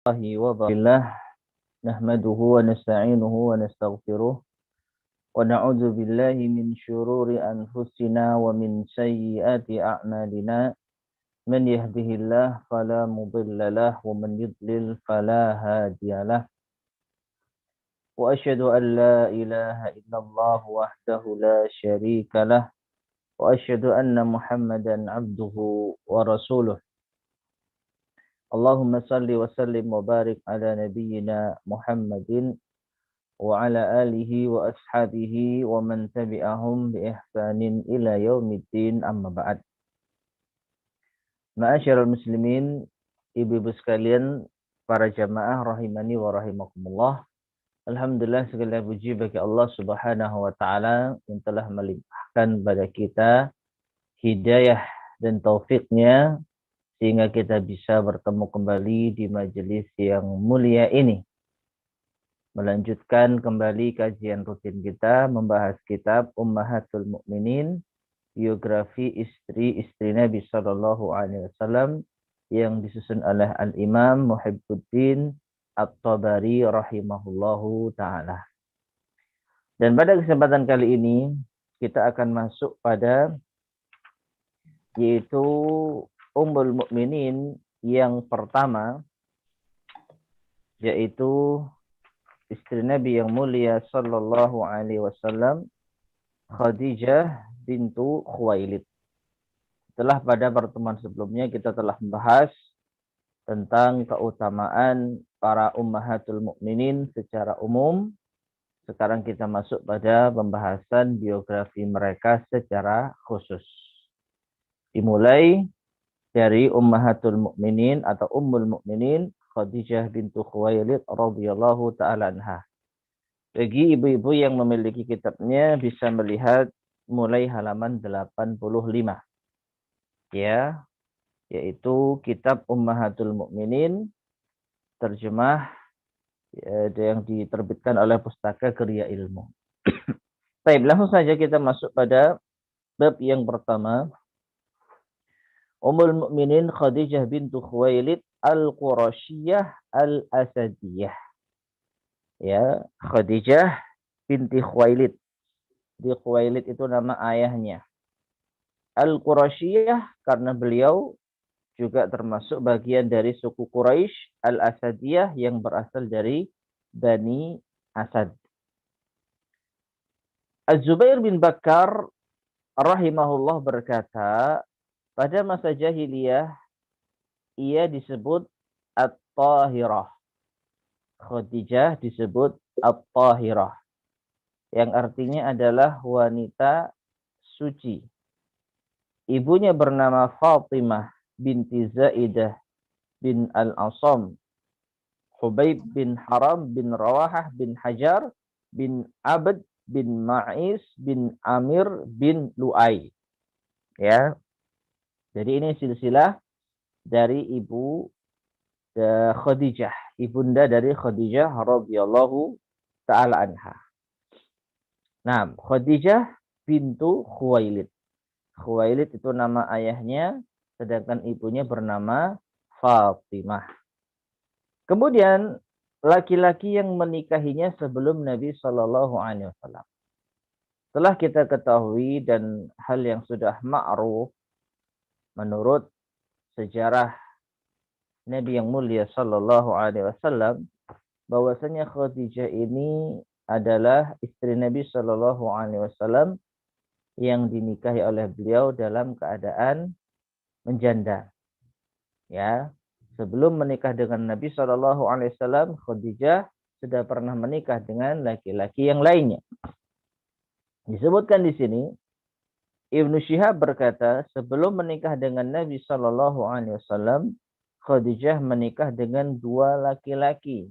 الله وبركاته نحمده ونستعينه ونستغفره ونعوذ بالله من شرور أنفسنا ومن سيئات أعمالنا من يهده الله فلا مضل له ومن يضلل فلا هادي له وأشهد أن لا إله إلا الله وحده لا شريك له وأشهد أن محمدا عبده ورسوله اللهم صل وسلم وبارك على نبينا محمد وعلى آله وأصحابه ومن تبعهم بإحسان إلى يوم الدين أما بعد. Ma'asyiral muslimin, ibu-ibu sekalian, para jamaah rahimani wa rahimakumullah. Alhamdulillah segala puji bagi Allah Subhanahu wa taala yang telah melimpahkan pada kita hidayah dan taufiknya sehingga kita bisa bertemu kembali di majelis yang mulia ini. Melanjutkan kembali kajian rutin kita membahas kitab Ummahatul Mukminin, biografi istri-istri Nabi Sallallahu Alaihi Wasallam yang disusun oleh Al-Imam Muhibbuddin At-Tabari rahimahullahu ta'ala. Dan pada kesempatan kali ini kita akan masuk pada yaitu Ummul Mukminin yang pertama, yaitu istri Nabi yang mulia Sallallahu Alaihi Wasallam, Khadijah bintu Khuwailid. Setelah pada pertemuan sebelumnya kita telah membahas tentang keutamaan para ummahatul mukminin secara umum. Sekarang kita masuk pada pembahasan biografi mereka secara khusus. Dimulai dari ummahatul mukminin atau ummul mukminin Khadijah bintu Khuwailid radhiyallahu taala anha. Bagi ibu-ibu yang memiliki kitabnya bisa melihat mulai halaman 85. Ya, yaitu kitab Ummahatul Mukminin terjemah yang diterbitkan oleh Pustaka Gria Ilmu. Baik, langsung saja kita masuk pada bab yang pertama. Ummul Mukminin Khadijah bintu Khuwailid Al-Qurasyiyah Al-Asadiyah. Ya, Khadijah binti Khuwailid. Di Khuwailid itu nama ayahnya. Al-Qurasyiyah karena beliau juga termasuk bagian dari suku Quraisy, Al-Asadiyah yang berasal dari Bani Asad. Az-Zubair bin Bakar rahimahullah berkata, pada masa jahiliyah, ia disebut At-Tahirah. Khadijah disebut At-Tahirah. Yang artinya adalah wanita suci. Ibunya bernama Fatimah binti Zaidah bin Al-Asam, Hubayb bin Haram bin Rawahah bin Hajar bin Abd bin Ma'is bin Amir bin Lu'ay. Ya. Jadi ini silsilah dari ibu Khadijah, ibunda dari Khadijah radhiyallahu taala anha. Nah, Khadijah bintu Khuwailid. Khuwailid itu nama ayahnya, sedangkan ibunya bernama Fatimah. Kemudian laki-laki yang menikahinya sebelum Nabi Shallallahu Alaihi Wasallam. Telah kita ketahui dan hal yang sudah ma'ruf menurut sejarah Nabi yang mulia Sallallahu Alaihi Wasallam, bahwasanya Khadijah ini adalah istri Nabi Sallallahu Alaihi Wasallam yang dinikahi oleh beliau dalam keadaan menjanda. Ya, sebelum menikah dengan Nabi Sallallahu Alaihi Wasallam, Khadijah sudah pernah menikah dengan laki-laki yang lainnya. Disebutkan di sini, Ibnu Syihab berkata, sebelum menikah dengan Nabi Sallallahu Alaihi Wasallam, Khadijah menikah dengan dua laki-laki.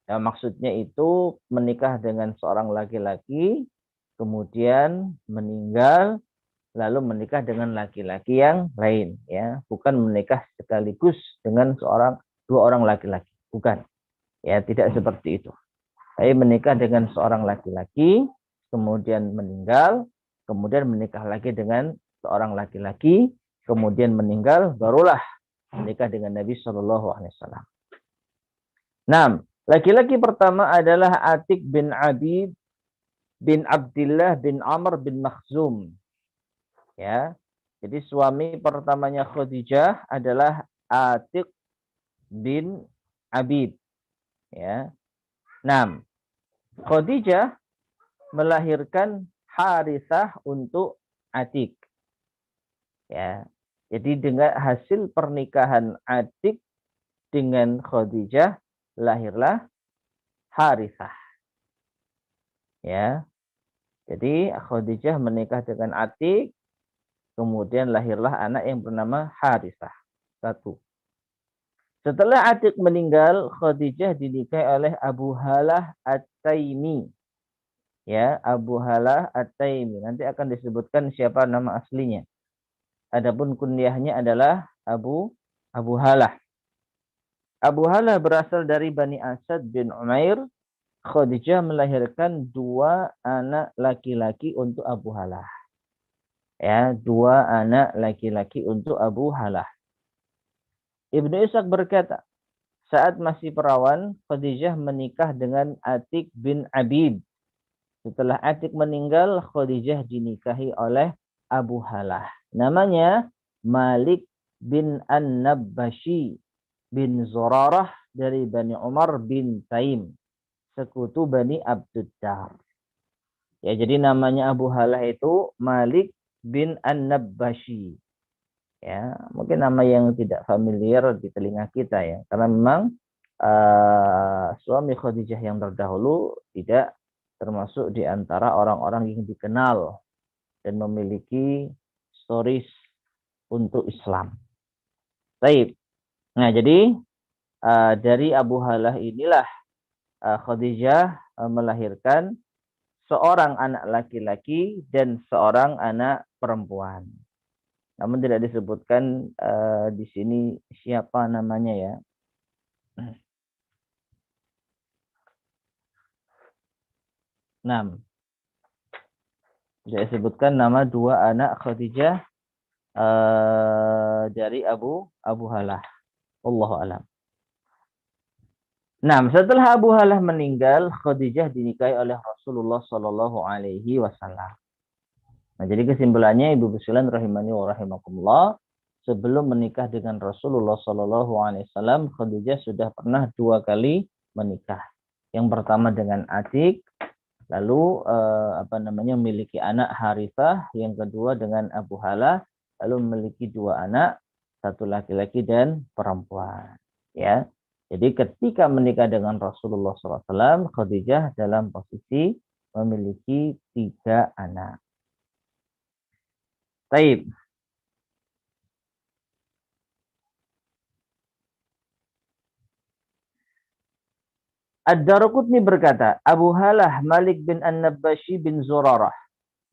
Nah, maksudnya itu menikah dengan seorang laki-laki, kemudian meninggal, lalu menikah dengan laki-laki yang lain. Ya, bukan menikah sekaligus dengan dua orang laki-laki, bukan. Ya, tidak seperti itu. Tapi menikah dengan seorang laki-laki, kemudian meninggal, kemudian menikah lagi dengan seorang laki-laki, kemudian meninggal, barulah menikah dengan Nabi Shallallahu Alaihi Wasallam. Nah, laki-laki pertama adalah Atik bin Abid bin Abdullah bin Amr bin Makhzum. Ya, jadi suami pertamanya Khadijah adalah Atik bin Abid. Ya, nah, Khadijah melahirkan Harithah untuk Atik. Ya, jadi dengan hasil pernikahan Atik dengan Khadijah lahirlah Harithah. Ya, jadi Khadijah menikah dengan Atik, kemudian lahirlah anak yang bernama Harithah. Satu. Setelah Atik meninggal, Khadijah dinikahi oleh Abu Halah At-Taimi. Ya, Abu Halah At-Taimi. Nanti akan disebutkan siapa nama aslinya. Adapun kunyahnya adalah Abu Halah. Abu Halah berasal dari Bani Asad bin Umair. Khadijah melahirkan dua anak laki-laki untuk Abu Halah. Ya, dua anak laki-laki untuk Abu Halah. Ibnu Ishaq berkata, saat masih perawan, Khadijah menikah dengan Atik bin Abid. Setelah Atik meninggal, Khadijah dinikahi oleh Abu Halah. Namanya Malik bin An-Nabbashi bin Zurarah dari Bani Umar bin Taim, sekutu Bani Abduddar. Ya, jadi namanya Abu Halah itu Malik bin An-Nabbashi. Ya, mungkin nama yang tidak familiar di telinga kita ya, karena memang suami Khadijah yang terdahulu tidak termasuk di antara orang-orang yang dikenal dan memiliki stories untuk Islam. Baik. Nah, jadi dari Abu Halah inilah Khadijah melahirkan seorang anak laki-laki dan seorang anak perempuan. Namun tidak disebutkan di sini siapa namanya ya. Nah, saya sebutkan nama dua anak Khadijah dari Abu Halah. Allahu a'lam. Nah, setelah Abu Halah meninggal, Khadijah dinikahi oleh Rasulullah Shallallahu Alaihi Wasallam. Nah, jadi kesimpulannya, Ibu Sekalian rahimani wa rahimakumullah, sebelum menikah dengan Rasulullah Shallallahu Alaihi Wasallam, Khadijah sudah pernah dua kali menikah. Yang pertama dengan Atik, lalu memiliki anak Harithah, yang kedua dengan Abu Halah, lalu memiliki dua anak, satu laki-laki dan perempuan. Ya, jadi ketika menikah dengan Rasulullah SAW, Khadijah dalam posisi memiliki 3 anak. Baik. Ad-Darqutni berkata, Abu Halah Malik bin An-Nabbashi bin Zurarah.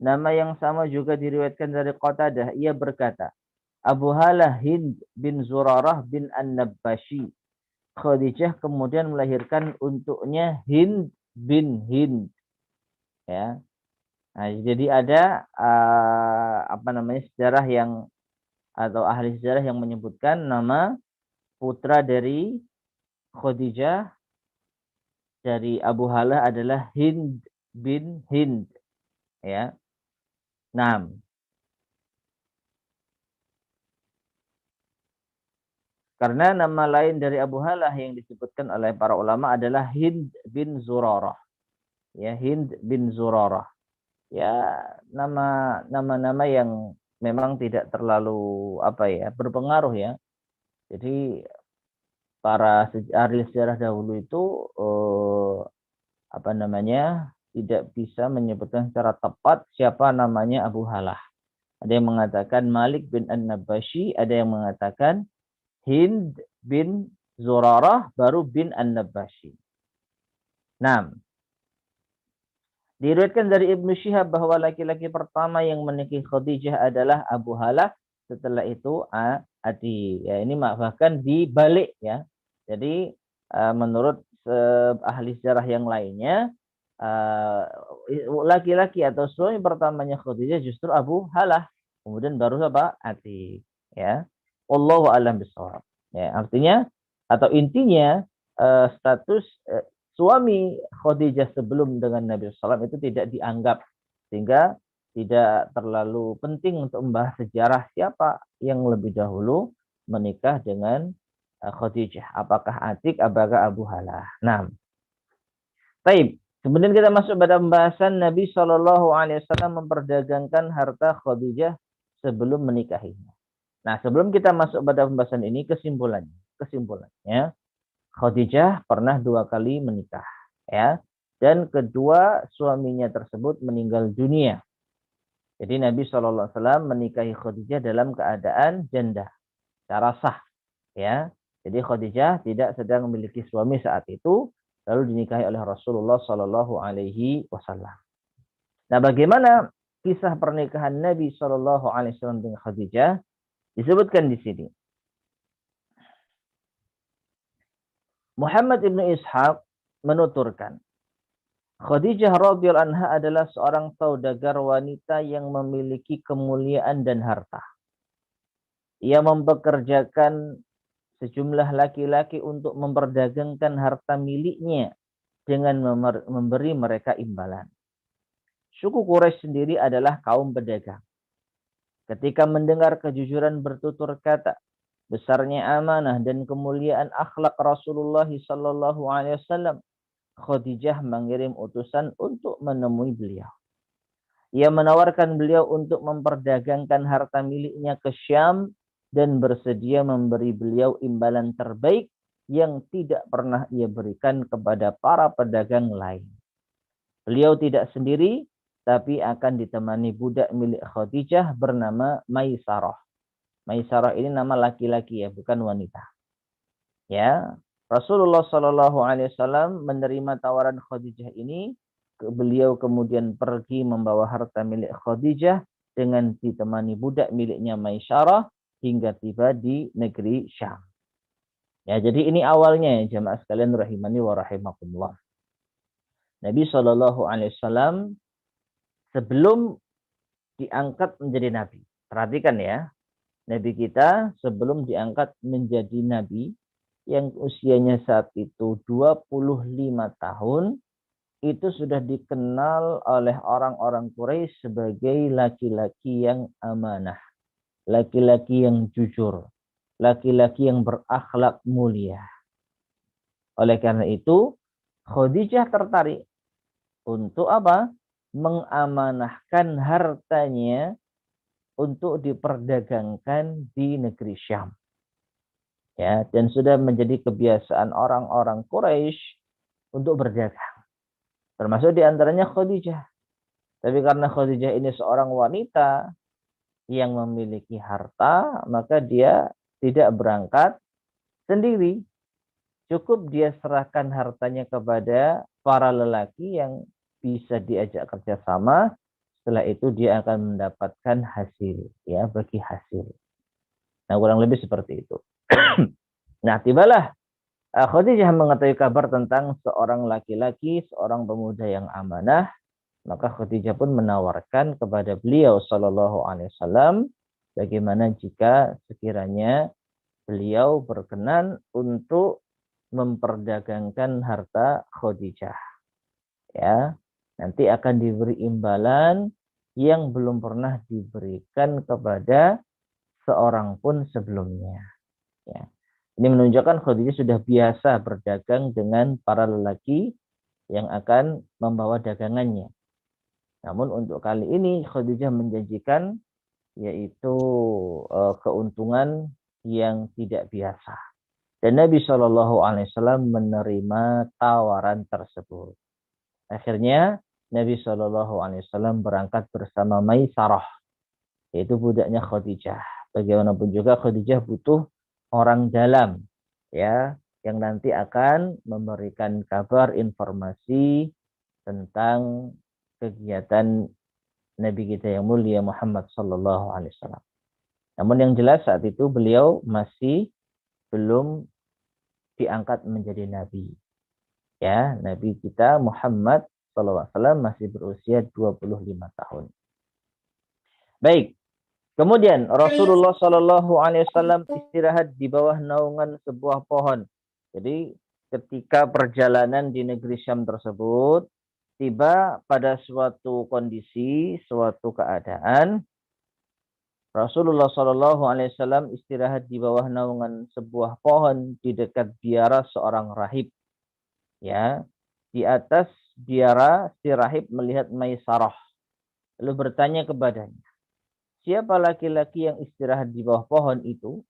Nama yang sama juga diriwayatkan dari Qatadah. Ia berkata, Abu Halah Hind bin Zurarah bin An-Nabbashi. Khadijah kemudian melahirkan untuknya Hind bin Hind. Ya. Nah, jadi ada sejarah yang atau ahli sejarah yang menyebutkan nama putra dari Khadijah dari Abu Halah adalah Hind bin Hind. Ya. Nah, karena nama lain dari Abu Halah yang disebutkan oleh para ulama adalah Hind bin Zurarah. Ya, Hind bin Zurarah. Ya, nama-nama yang memang tidak terlalu berpengaruh ya. Jadi para ahli sejarah dahulu itu tidak bisa menyebutkan secara tepat siapa namanya Abu Halah. Ada yang mengatakan Malik bin An-Nabbashi, ada yang mengatakan Hind bin Zurarah baru bin An-Nabbashi. Nah, diriwayatkan dari Ibnu Syihab bahwa laki-laki pertama yang menikahi Khadijah adalah Abu Halah, setelah itu Adi. Ya, ini bahkan dibalik ya. Jadi menurut ahli sejarah yang lainnya, laki-laki atau suami pertamanya Khadijah justru Abu Halah, kemudian baru Adi. Ya, Wallahu a'lam bishawab. Ya, artinya atau intinya status suami Khadijah sebelum dengan Nabi SAW itu tidak dianggap, sehingga tidak terlalu penting untuk membahas sejarah siapa yang lebih dahulu menikah dengan Khadijah. Apakah Atik, apakah Abu Halah. Nah, baik. Kemudian kita masuk pada pembahasan Nabi Shallallahu Alaihi Wasallam memperdagangkan harta Khadijah sebelum menikahinya. Nah, sebelum kita masuk pada pembahasan ini, kesimpulannya, Khadijah pernah 2 kali menikah, ya, dan kedua suaminya tersebut meninggal dunia. Jadi Nabi Shallallahu Alaihi Wasallam menikahi Khadijah dalam keadaan janda, secara sah, ya. Jadi Khadijah tidak sedang memiliki suami saat itu, lalu dinikahi oleh Rasulullah Shallallahu Alaihi Wasallam. Nah, bagaimana kisah pernikahan Nabi Shallallahu Alaihi Wasallam dengan Khadijah? Disebutkan di sini. Muhammad ibnu Ishaq menuturkan, Khadijah radhiyallahu anha adalah seorang saudagar wanita yang memiliki kemuliaan dan harta. Ia mempekerjakan sejumlah laki-laki untuk memperdagangkan harta miliknya dengan memberi mereka imbalan. Suku Quraisy sendiri adalah kaum pedagang. Ketika mendengar kejujuran bertutur kata, besarnya amanah dan kemuliaan akhlak Rasulullah sallallahu alaihi wasallam, Khadijah mengirim utusan untuk menemui beliau. Ia menawarkan beliau untuk memperdagangkan harta miliknya ke Syam dan bersedia memberi beliau imbalan terbaik yang tidak pernah ia berikan kepada para pedagang lain. Beliau tidak sendiri, tapi akan ditemani budak milik Khadijah bernama Maisarah. Maisarah ini nama laki-laki ya, bukan wanita. Ya, Rasulullah Shallallahu Alaihi Wasallam menerima tawaran Khadijah ini. Beliau kemudian pergi membawa harta milik Khadijah dengan ditemani budak miliknya Maisarah hingga tiba di negeri Syam. Ya, jadi ini awalnya ya, jamaah sekalian rahimani wa rahimakumullah. Nabi Shallallahu Alaihi Wasallam sebelum diangkat menjadi nabi. Perhatikan ya, Nabi kita sebelum diangkat menjadi nabi yang usianya saat itu 25 tahun, itu sudah dikenal oleh orang-orang Quraisy sebagai laki-laki yang amanah, laki-laki yang jujur, laki-laki yang berakhlak mulia. Oleh karena itu, Khadijah tertarik untuk apa? Mengamanahkan hartanya untuk diperdagangkan di negeri Syam. Ya, dan sudah menjadi kebiasaan orang-orang Quraisy untuk berdagang. Termasuk diantaranya Khadijah. Tapi karena Khadijah ini seorang wanita yang memiliki harta, maka dia tidak berangkat sendiri. Cukup dia serahkan hartanya kepada para lelaki yang bisa diajak kerjasama. Setelah itu dia akan mendapatkan hasil, ya, bagi hasil. Nah, kurang lebih seperti itu. Nah, tibalah Khadijah mengetahui kabar tentang seorang laki-laki, seorang pemuda yang amanah. Maka Khadijah pun menawarkan kepada beliau Shallallahu Alaihi Wasallam, bagaimana jika sekiranya beliau berkenan untuk memperdagangkan harta Khadijah. Ya, nanti akan diberi imbalan yang belum pernah diberikan kepada seorang pun sebelumnya. Ya. Ini menunjukkan Khadijah sudah biasa berdagang dengan para lelaki yang akan membawa dagangannya. Namun untuk kali ini Khadijah menjanjikan yaitu keuntungan yang tidak biasa. Dan Nabi Shallallahu Alaihi Wasallam menerima tawaran tersebut. Akhirnya Nabi Shallallahu Alaihi Wasallam berangkat bersama Maisarah, yaitu budaknya Khadijah. Bagaimanapun juga Khadijah butuh orang dalam, ya, yang nanti akan memberikan kabar informasi tentang kegiatan Nabi kita yang mulia Muhammad Sallallahu Alaihi Wasallam. Namun yang jelas saat itu beliau masih belum diangkat menjadi nabi. Ya, Nabi kita Muhammad Sallallahu Alaihi Wasallam masih berusia 25 tahun. Baik. Kemudian Rasulullah Shallallahu Alaihi Wasallam istirahat di bawah naungan sebuah pohon. Jadi ketika perjalanan di negeri Syam tersebut tiba pada suatu kondisi, suatu keadaan Rasulullah Shallallahu Alaihi Wasallam istirahat di bawah naungan sebuah pohon di dekat biara seorang rahib. Ya, di atas biara si rahib melihat Maisarah, lalu bertanya kepadanya, siapa laki-laki yang istirahat di bawah pohon itu?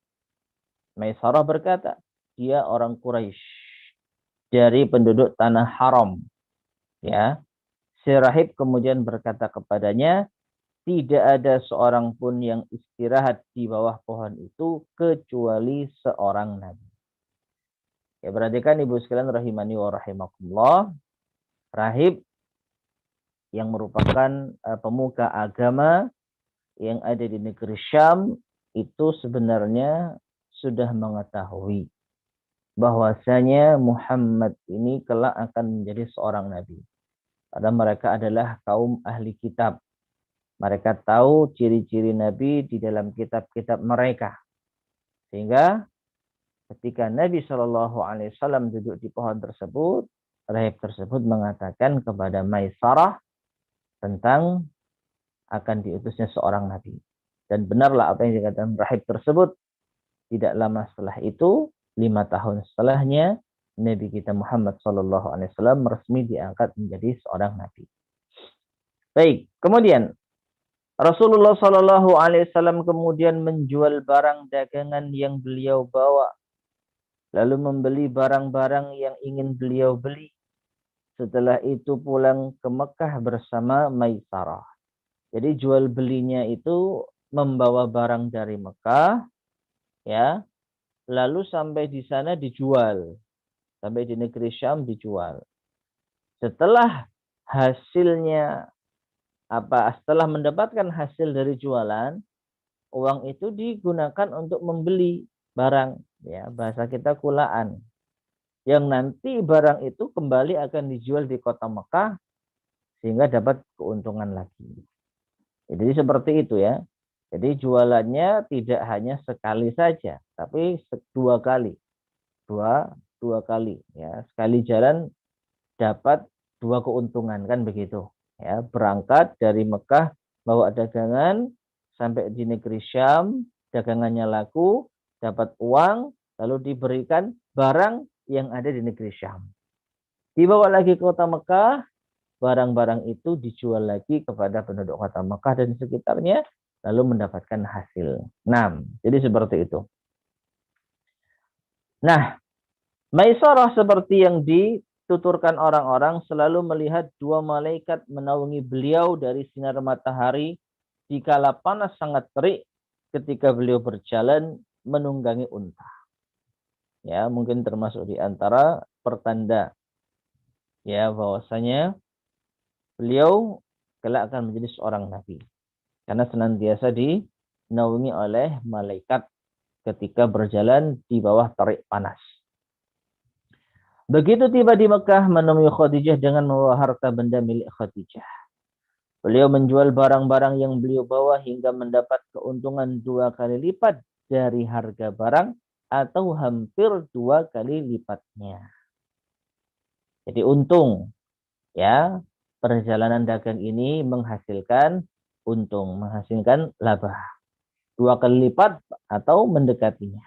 Maisarah berkata, dia orang Quraisy dari penduduk tanah haram. Ya, si rahib kemudian berkata kepadanya, tidak ada seorang pun yang istirahat di bawah pohon itu kecuali seorang nabi. Ya, berarti kan ibu sekalian rahimani wa rahimakumullah, rahib yang merupakan pemuka agama yang ada di negeri Syam itu sebenarnya sudah mengetahui bahwasanya Muhammad ini kelak akan menjadi seorang nabi. Karena mereka adalah kaum ahli kitab. Mereka tahu ciri-ciri Nabi di dalam kitab-kitab mereka. Sehingga ketika Nabi Shallallahu Alaihi Wasallam duduk di pohon tersebut, rahib tersebut mengatakan kepada Maisarah tentang akan diutusnya seorang Nabi. Dan benarlah apa yang dikatakan rahib tersebut. Tidak lama setelah itu, 5 tahun setelahnya, Nabi kita Muhammad Shallallahu Alaihi Wasallam resmi diangkat menjadi seorang Nabi. Baik, kemudian Rasulullah Shallallahu Alaihi Wasallam kemudian menjual barang dagangan yang beliau bawa, lalu membeli barang-barang yang ingin beliau beli. Setelah itu pulang ke Mekah bersama Maisarah. Jadi jual belinya itu membawa barang dari Mekah, ya, lalu sampai di sana dijual, sampai di negeri Syam dijual. Setelah hasilnya setelah mendapatkan hasil dari jualan, uang itu digunakan untuk membeli barang, ya, bahasa kita kulaan. Yang nanti barang itu kembali akan dijual di kota Mekah sehingga dapat keuntungan lagi. Jadi seperti itu ya. Jadi jualannya tidak hanya sekali saja, tapi 2 kali. Dua kali ya. Sekali jalan dapat 2 keuntungan, kan begitu. Ya, berangkat dari Mekah bawa dagangan sampai di negeri Syam, dagangannya laku, dapat uang, lalu diberikan barang yang ada di negeri Syam. Dibawa lagi ke kota Mekah, barang-barang itu dijual lagi kepada penduduk kota Mekah dan sekitarnya, lalu mendapatkan hasil. Nah, jadi seperti itu. Nah, Maisarah seperti yang dituturkan orang-orang selalu melihat 2 malaikat menaungi beliau dari sinar matahari dikala panas sangat terik ketika beliau berjalan menunggangi unta. Ya, mungkin termasuk di antara pertanda ya bahwasanya beliau kelak akan menjadi seorang nabi. Karena senantiasa dinaungi oleh malaikat ketika berjalan di bawah terik panas. Begitu tiba di Mekah menemui Khadijah dengan membawa harta benda milik Khadijah. Beliau menjual barang-barang yang beliau bawa hingga mendapat keuntungan 2 kali lipat dari harga barang atau hampir 2 kali lipatnya. Jadi untung ya, perjalanan dagang ini menghasilkan untung, menghasilkan laba 2 kali lipat atau mendekatinya.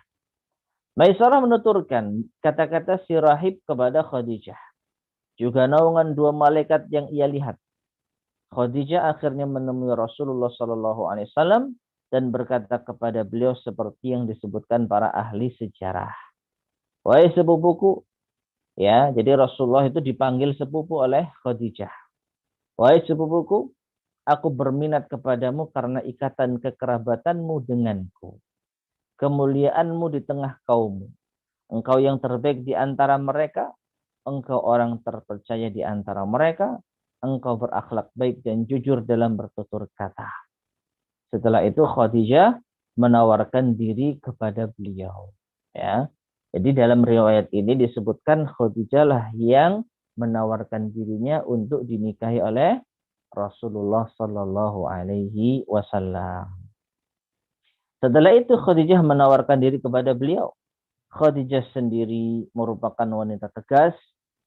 Maisarah menuturkan kata-kata si rahib kepada Khadijah. Juga naungan 2 malaikat yang ia lihat. Khadijah akhirnya menemui Rasulullah Shallallahu Alaihi Wasallam dan berkata kepada beliau seperti yang disebutkan para ahli sejarah. Wahai sepupuku, ya, jadi Rasulullah itu dipanggil sepupu oleh Khadijah. Wahai sepupuku, aku berminat kepadamu karena ikatan kekerabatanmu denganku. Kemuliaanmu di tengah kaummu. Engkau yang terbaik di antara mereka. Engkau orang terpercaya di antara mereka. Engkau berakhlak baik dan jujur dalam bertutur kata. Setelah itu Khadijah menawarkan diri kepada beliau. Ya. Jadi dalam riwayat ini disebutkan Khadijah lah yang menawarkan dirinya untuk dinikahi oleh Rasulullah Sallallahu Alaihi Wasallam. Setelah itu Khadijah menawarkan diri kepada beliau. Khadijah sendiri merupakan wanita tegas,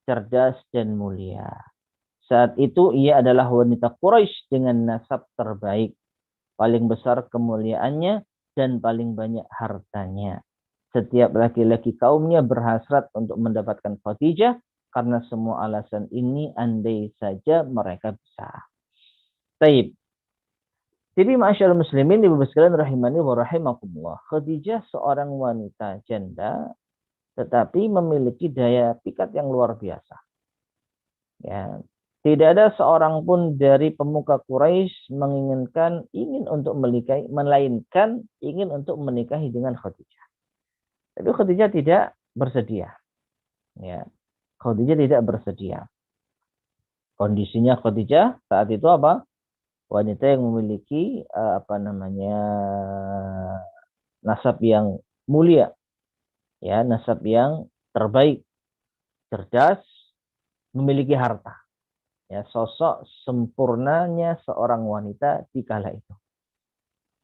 cerdas, dan mulia. Saat itu ia adalah wanita Quraisy dengan nasab terbaik, paling besar kemuliaannya, dan paling banyak hartanya. Setiap laki-laki kaumnya berhasrat untuk mendapatkan Khadijah, karena semua alasan ini andai saja mereka bisa. Taib. Jadi masyaallah muslimin ibu sekalian rahimani wa rahimakumullah. Khadijah seorang wanita janda tetapi memiliki daya pikat yang luar biasa. Ya, tidak ada seorang pun dari pemuka Quraisy ingin untuk menikahi, melainkan ingin untuk menikahi dengan Khadijah. Tapi Khadijah tidak bersedia. Ya, Khadijah tidak bersedia. Kondisinya Khadijah saat itu apa? Wanita yang memiliki nasab yang mulia, ya, nasab yang terbaik, cerdas, memiliki harta. Ya, sosok sempurnanya seorang wanita di kala itu.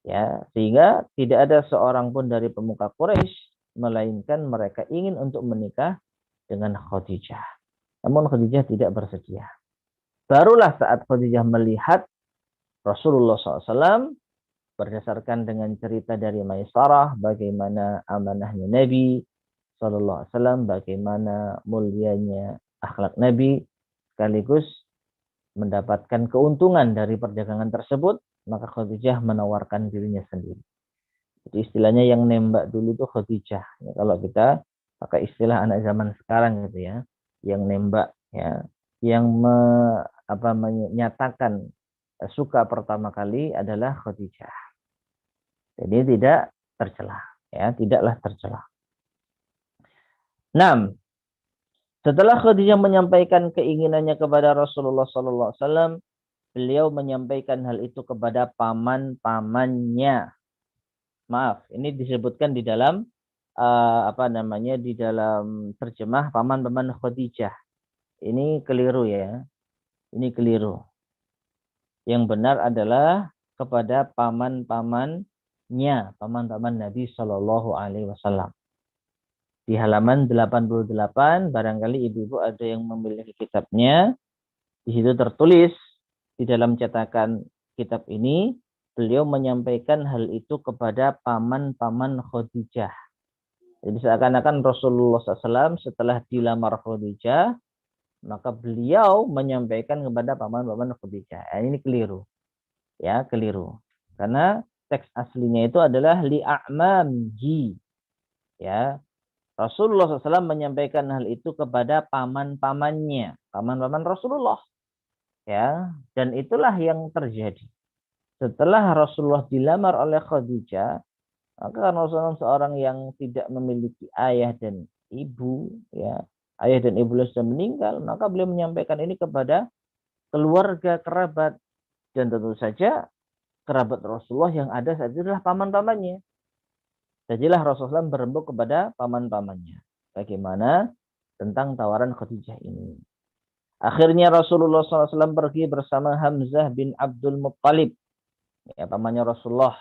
Ya, sehingga tidak ada seorang pun dari pemuka Quraisy melainkan mereka ingin untuk menikah dengan Khadijah. Namun Khadijah tidak bersedia. Barulah saat Khadijah melihat Rasulullah SAW, berdasarkan dengan cerita dari Maisarah, bagaimana amanahnya Nabi SAW, bagaimana mulianya akhlak Nabi, sekaligus mendapatkan keuntungan dari perdagangan tersebut, maka Khadijah menawarkan dirinya sendiri. Jadi istilahnya yang nembak dulu itu Khadijah. Ya, kalau kita pakai istilah anak zaman sekarang gitu ya, yang nembak, ya, yang menyatakan suka pertama kali adalah Khadijah. Jadi tidak tercela, ya, tidaklah tercela. 6. Setelah Khadijah menyampaikan keinginannya kepada Rasulullah SAW, beliau menyampaikan hal itu kepada paman-pamannya. Maaf, ini disebutkan di dalam di dalam terjemah paman-paman Khadijah. Ini keliru ya. Ini keliru. Yang benar adalah kepada paman-pamannya, paman-paman Nabi Shallallahu alaihi wasallam. Di halaman 88, barangkali ibu-ibu ada yang memiliki kitabnya. Di situ tertulis di dalam cetakan kitab ini, beliau menyampaikan hal itu kepada paman-paman Khadijah. Jadi seakan-akan Rasulullah SAW setelah dilamar Khadijah, maka beliau menyampaikan kepada paman-paman Khadijah. Ini keliru. Ya, keliru. Karena teks aslinya itu adalah li'a'mamji. Ya, Rasulullah SAW menyampaikan hal itu kepada paman-pamannya, paman-paman Rasulullah. Ya, dan itulah yang terjadi. Setelah Rasulullah dilamar oleh Khadijah, maka Rasulullah seorang yang tidak memiliki ayah dan ibu, ya, ayah dan ibu sudah meninggal, maka beliau menyampaikan ini kepada keluarga, kerabat, dan tentu saja kerabat Rasulullah yang ada saat itu adalah paman-pamannya. Jadilah Rasulullah berembuk kepada paman-pamannya. Bagaimana tentang tawaran Khadijah ini. Akhirnya Rasulullah SAW pergi bersama Hamzah bin Abdul Muttalib. Ya, pamannya Rasulullah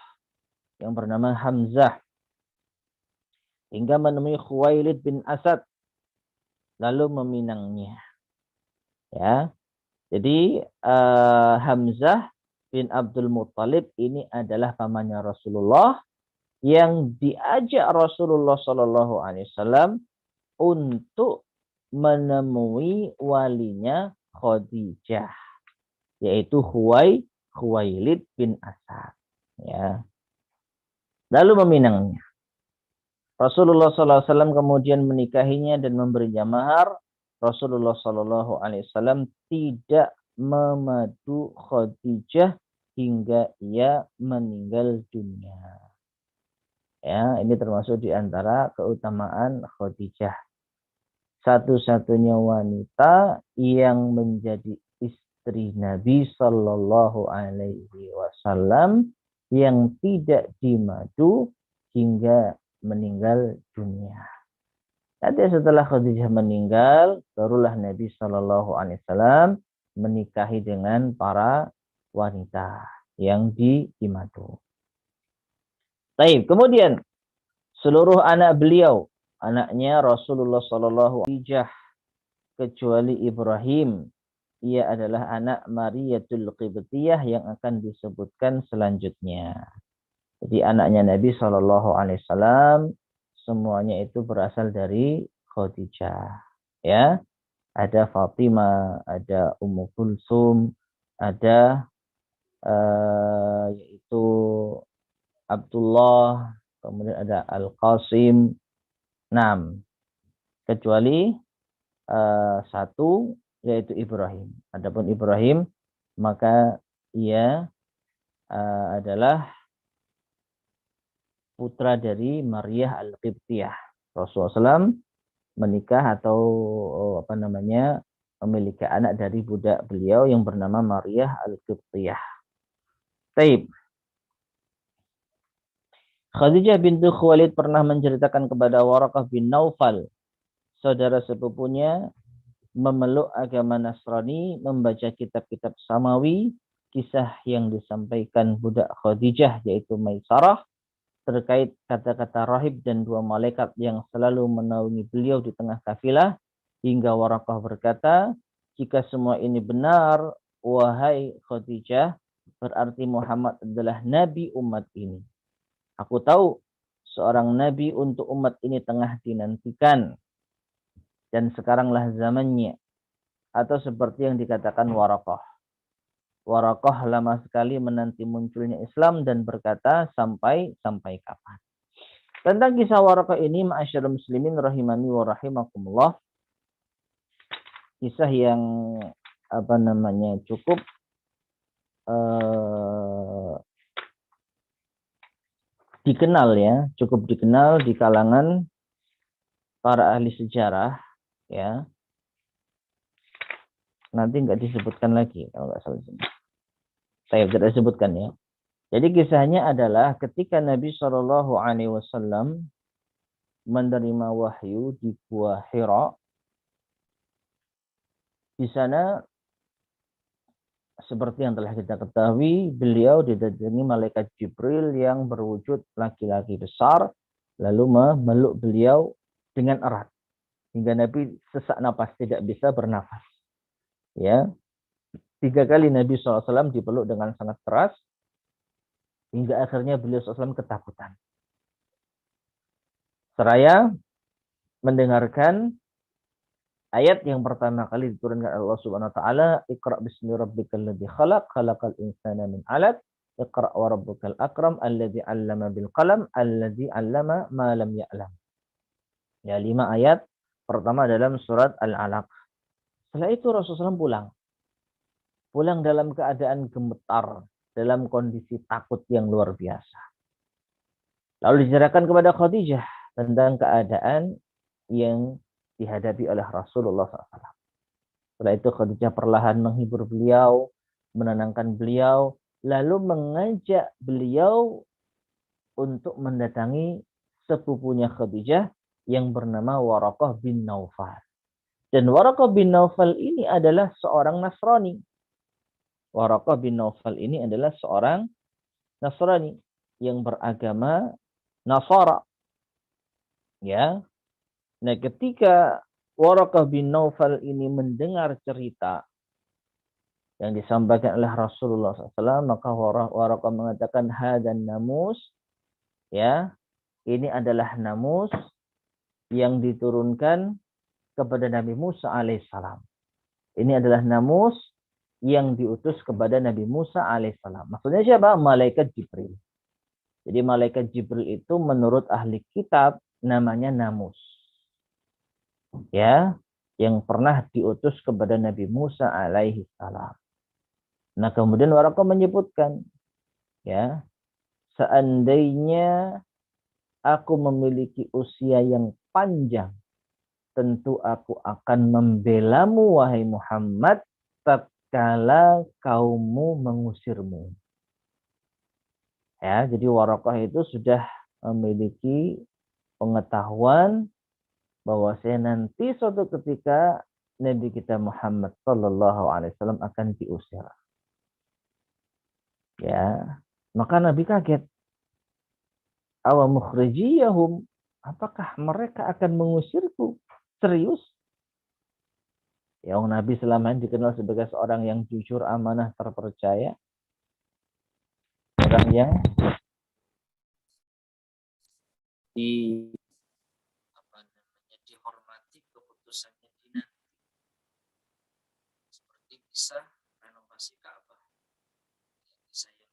yang bernama Hamzah. Hingga menemui Khuwailid bin Asad. Lalu meminangnya. Ya, jadi Hamzah bin Abdul Muttalib ini adalah pamannya Rasulullah yang diajak Rasulullah Shallallahu Alaihi Wasallam untuk menemui walinya Khadijah, yaitu Khuwailid bin Asad. Ya. Lalu meminangnya. Rasulullah Shallallahu Alaihi Wasallam kemudian menikahinya dan memberinya mahar. Rasulullah Shallallahu Alaihi Wasallam tidak memadu Khadijah hingga ia meninggal dunia. Ya, ini termasuk di antara keutamaan Khadijah. Satu-satunya wanita yang menjadi istri Nabi Shallallahu Alaihi Wasallam yang tidak dimadu hingga meninggal dunia. Nanti setelah Khadijah meninggal, barulah Nabi Shallallahu Alaihi Wasallam menikahi dengan para wanita yang dimadu. Baik, kemudian seluruh anak beliau anaknya Rasulullah Shallallahu Alaihi Wasallam kecuali Ibrahim. Ia adalah anak Mariyatul Qibtiyah yang akan disebutkan selanjutnya. Jadi anaknya Nabi Shallallahu Alaihi Wasallam semuanya itu berasal dari Khadijah. Ya, ada Fatimah, ada Ummu Kulsum, ada yaitu Abdullah, kemudian ada Al-Qasim. 6. Kecuali satu yaitu Ibrahim. Adapun Ibrahim maka ia adalah putra dari Maryah Al-Qibtiyah. Rasulullah SAW menikah atau memiliki anak dari budak beliau yang bernama Maryah Al-Qibtiyah. Taib. Khadijah bintu Khuwailid pernah menceritakan kepada Waraqah bin Naufal, saudara sepupunya, memeluk agama Nasrani, membaca kitab-kitab Samawi, kisah yang disampaikan budak Khadijah yaitu Maisarah terkait kata-kata rahib dan 2 malaikat yang selalu menaungi beliau di tengah kafilah, hingga Waraqah berkata, jika semua ini benar, wahai Khadijah, berarti Muhammad adalah nabi umat ini. Aku tahu seorang nabi untuk umat ini tengah dinantikan dan sekaranglah zamannya. Atau seperti yang dikatakan Waraqah. Waraqah lama sekali menanti munculnya Islam dan berkata sampai kapan. Tentang kisah Waraqah ini, ma'asyiral muslimin rahimani wa rahimakumullah, kisah yang cukup cukup dikenal di kalangan para ahli sejarah, ya. Nanti nggak disebutkan lagi kalau nggak salah. Saya tidak sebutkan ya. Jadi kisahnya adalah ketika Nabi Shallallahu Alaihi Wasallam menerima wahyu di Gua Hira, di sana seperti yang telah kita ketahui, beliau didatangi malaikat Jibril yang berwujud laki-laki besar, lalu memeluk beliau dengan erat hingga Nabi sesak napas, tidak bisa bernafas. Ya, 3 kali Nabi SAW dipeluk dengan sangat keras hingga akhirnya beliau SAW ketakutan. Seraya mendengarkan ayat yang pertama kali diturunkan Allah Subhanahu wa taala, Iqra bismi rabbikal ladzi khalaq, khalaqal insana min 'alaq, Iqra wa rabbukal akram alladzi 'allama bil qalam, alladzi 'allama ma lam ya'lam. Ya, 5 ayat pertama dalam surat Al-Alaq. Setelah itu Rasulullah pulang dalam keadaan gemetar, dalam kondisi takut yang luar biasa. Lalu diceritakan kepada Khadijah tentang keadaan yang dihadapi oleh Rasulullah SAW. Setelah itu Khadijah perlahan menghibur beliau, menenangkan beliau, lalu mengajak beliau untuk mendatangi sepupunya Khadijah yang bernama Waraqah bin Naufal. Dan Waraqah bin Naufal ini adalah seorang Nasrani. Waraqah bin Naufal ini adalah seorang Nasrani yang beragama Nasara. Ya. Nah, ketika Waraqah bin Naufal ini mendengar cerita yang disampaikan oleh Rasulullah SAW, maka Waraqah mengatakan, hadan namus, ya, ini adalah namus yang diturunkan kepada Nabi Musa alaihissalam. Ini adalah namus yang diutus kepada Nabi Musa alaihissalam. Maksudnya siapa? Malaikat Jibril. Jadi malaikat Jibril itu menurut ahli kitab namanya namus. Ya, yang pernah diutus kepada Nabi Musa alaihissalam. Nah, kemudian Waraqah menyebutkan, ya, seandainya aku memiliki usia yang panjang, tentu aku akan membelamu wahai Muhammad tatkala kaummu mengusirmu. Ya, jadi Waraqah itu sudah memiliki pengetahuan bahwa nanti suatu ketika Nabi kita Muhammad sallallahu alaihi wasallam akan diusir. Ya, maka Nabi kaget. Awa mukhrijiyahum, apakah mereka akan mengusirku? Serius? Ya, Nabi selama ini dikenal sebagai seorang yang jujur, amanah, terpercaya. Orang yang dihormati keputusannya dinanti. Seperti bisa renovasi Ka'bah. Bisa yang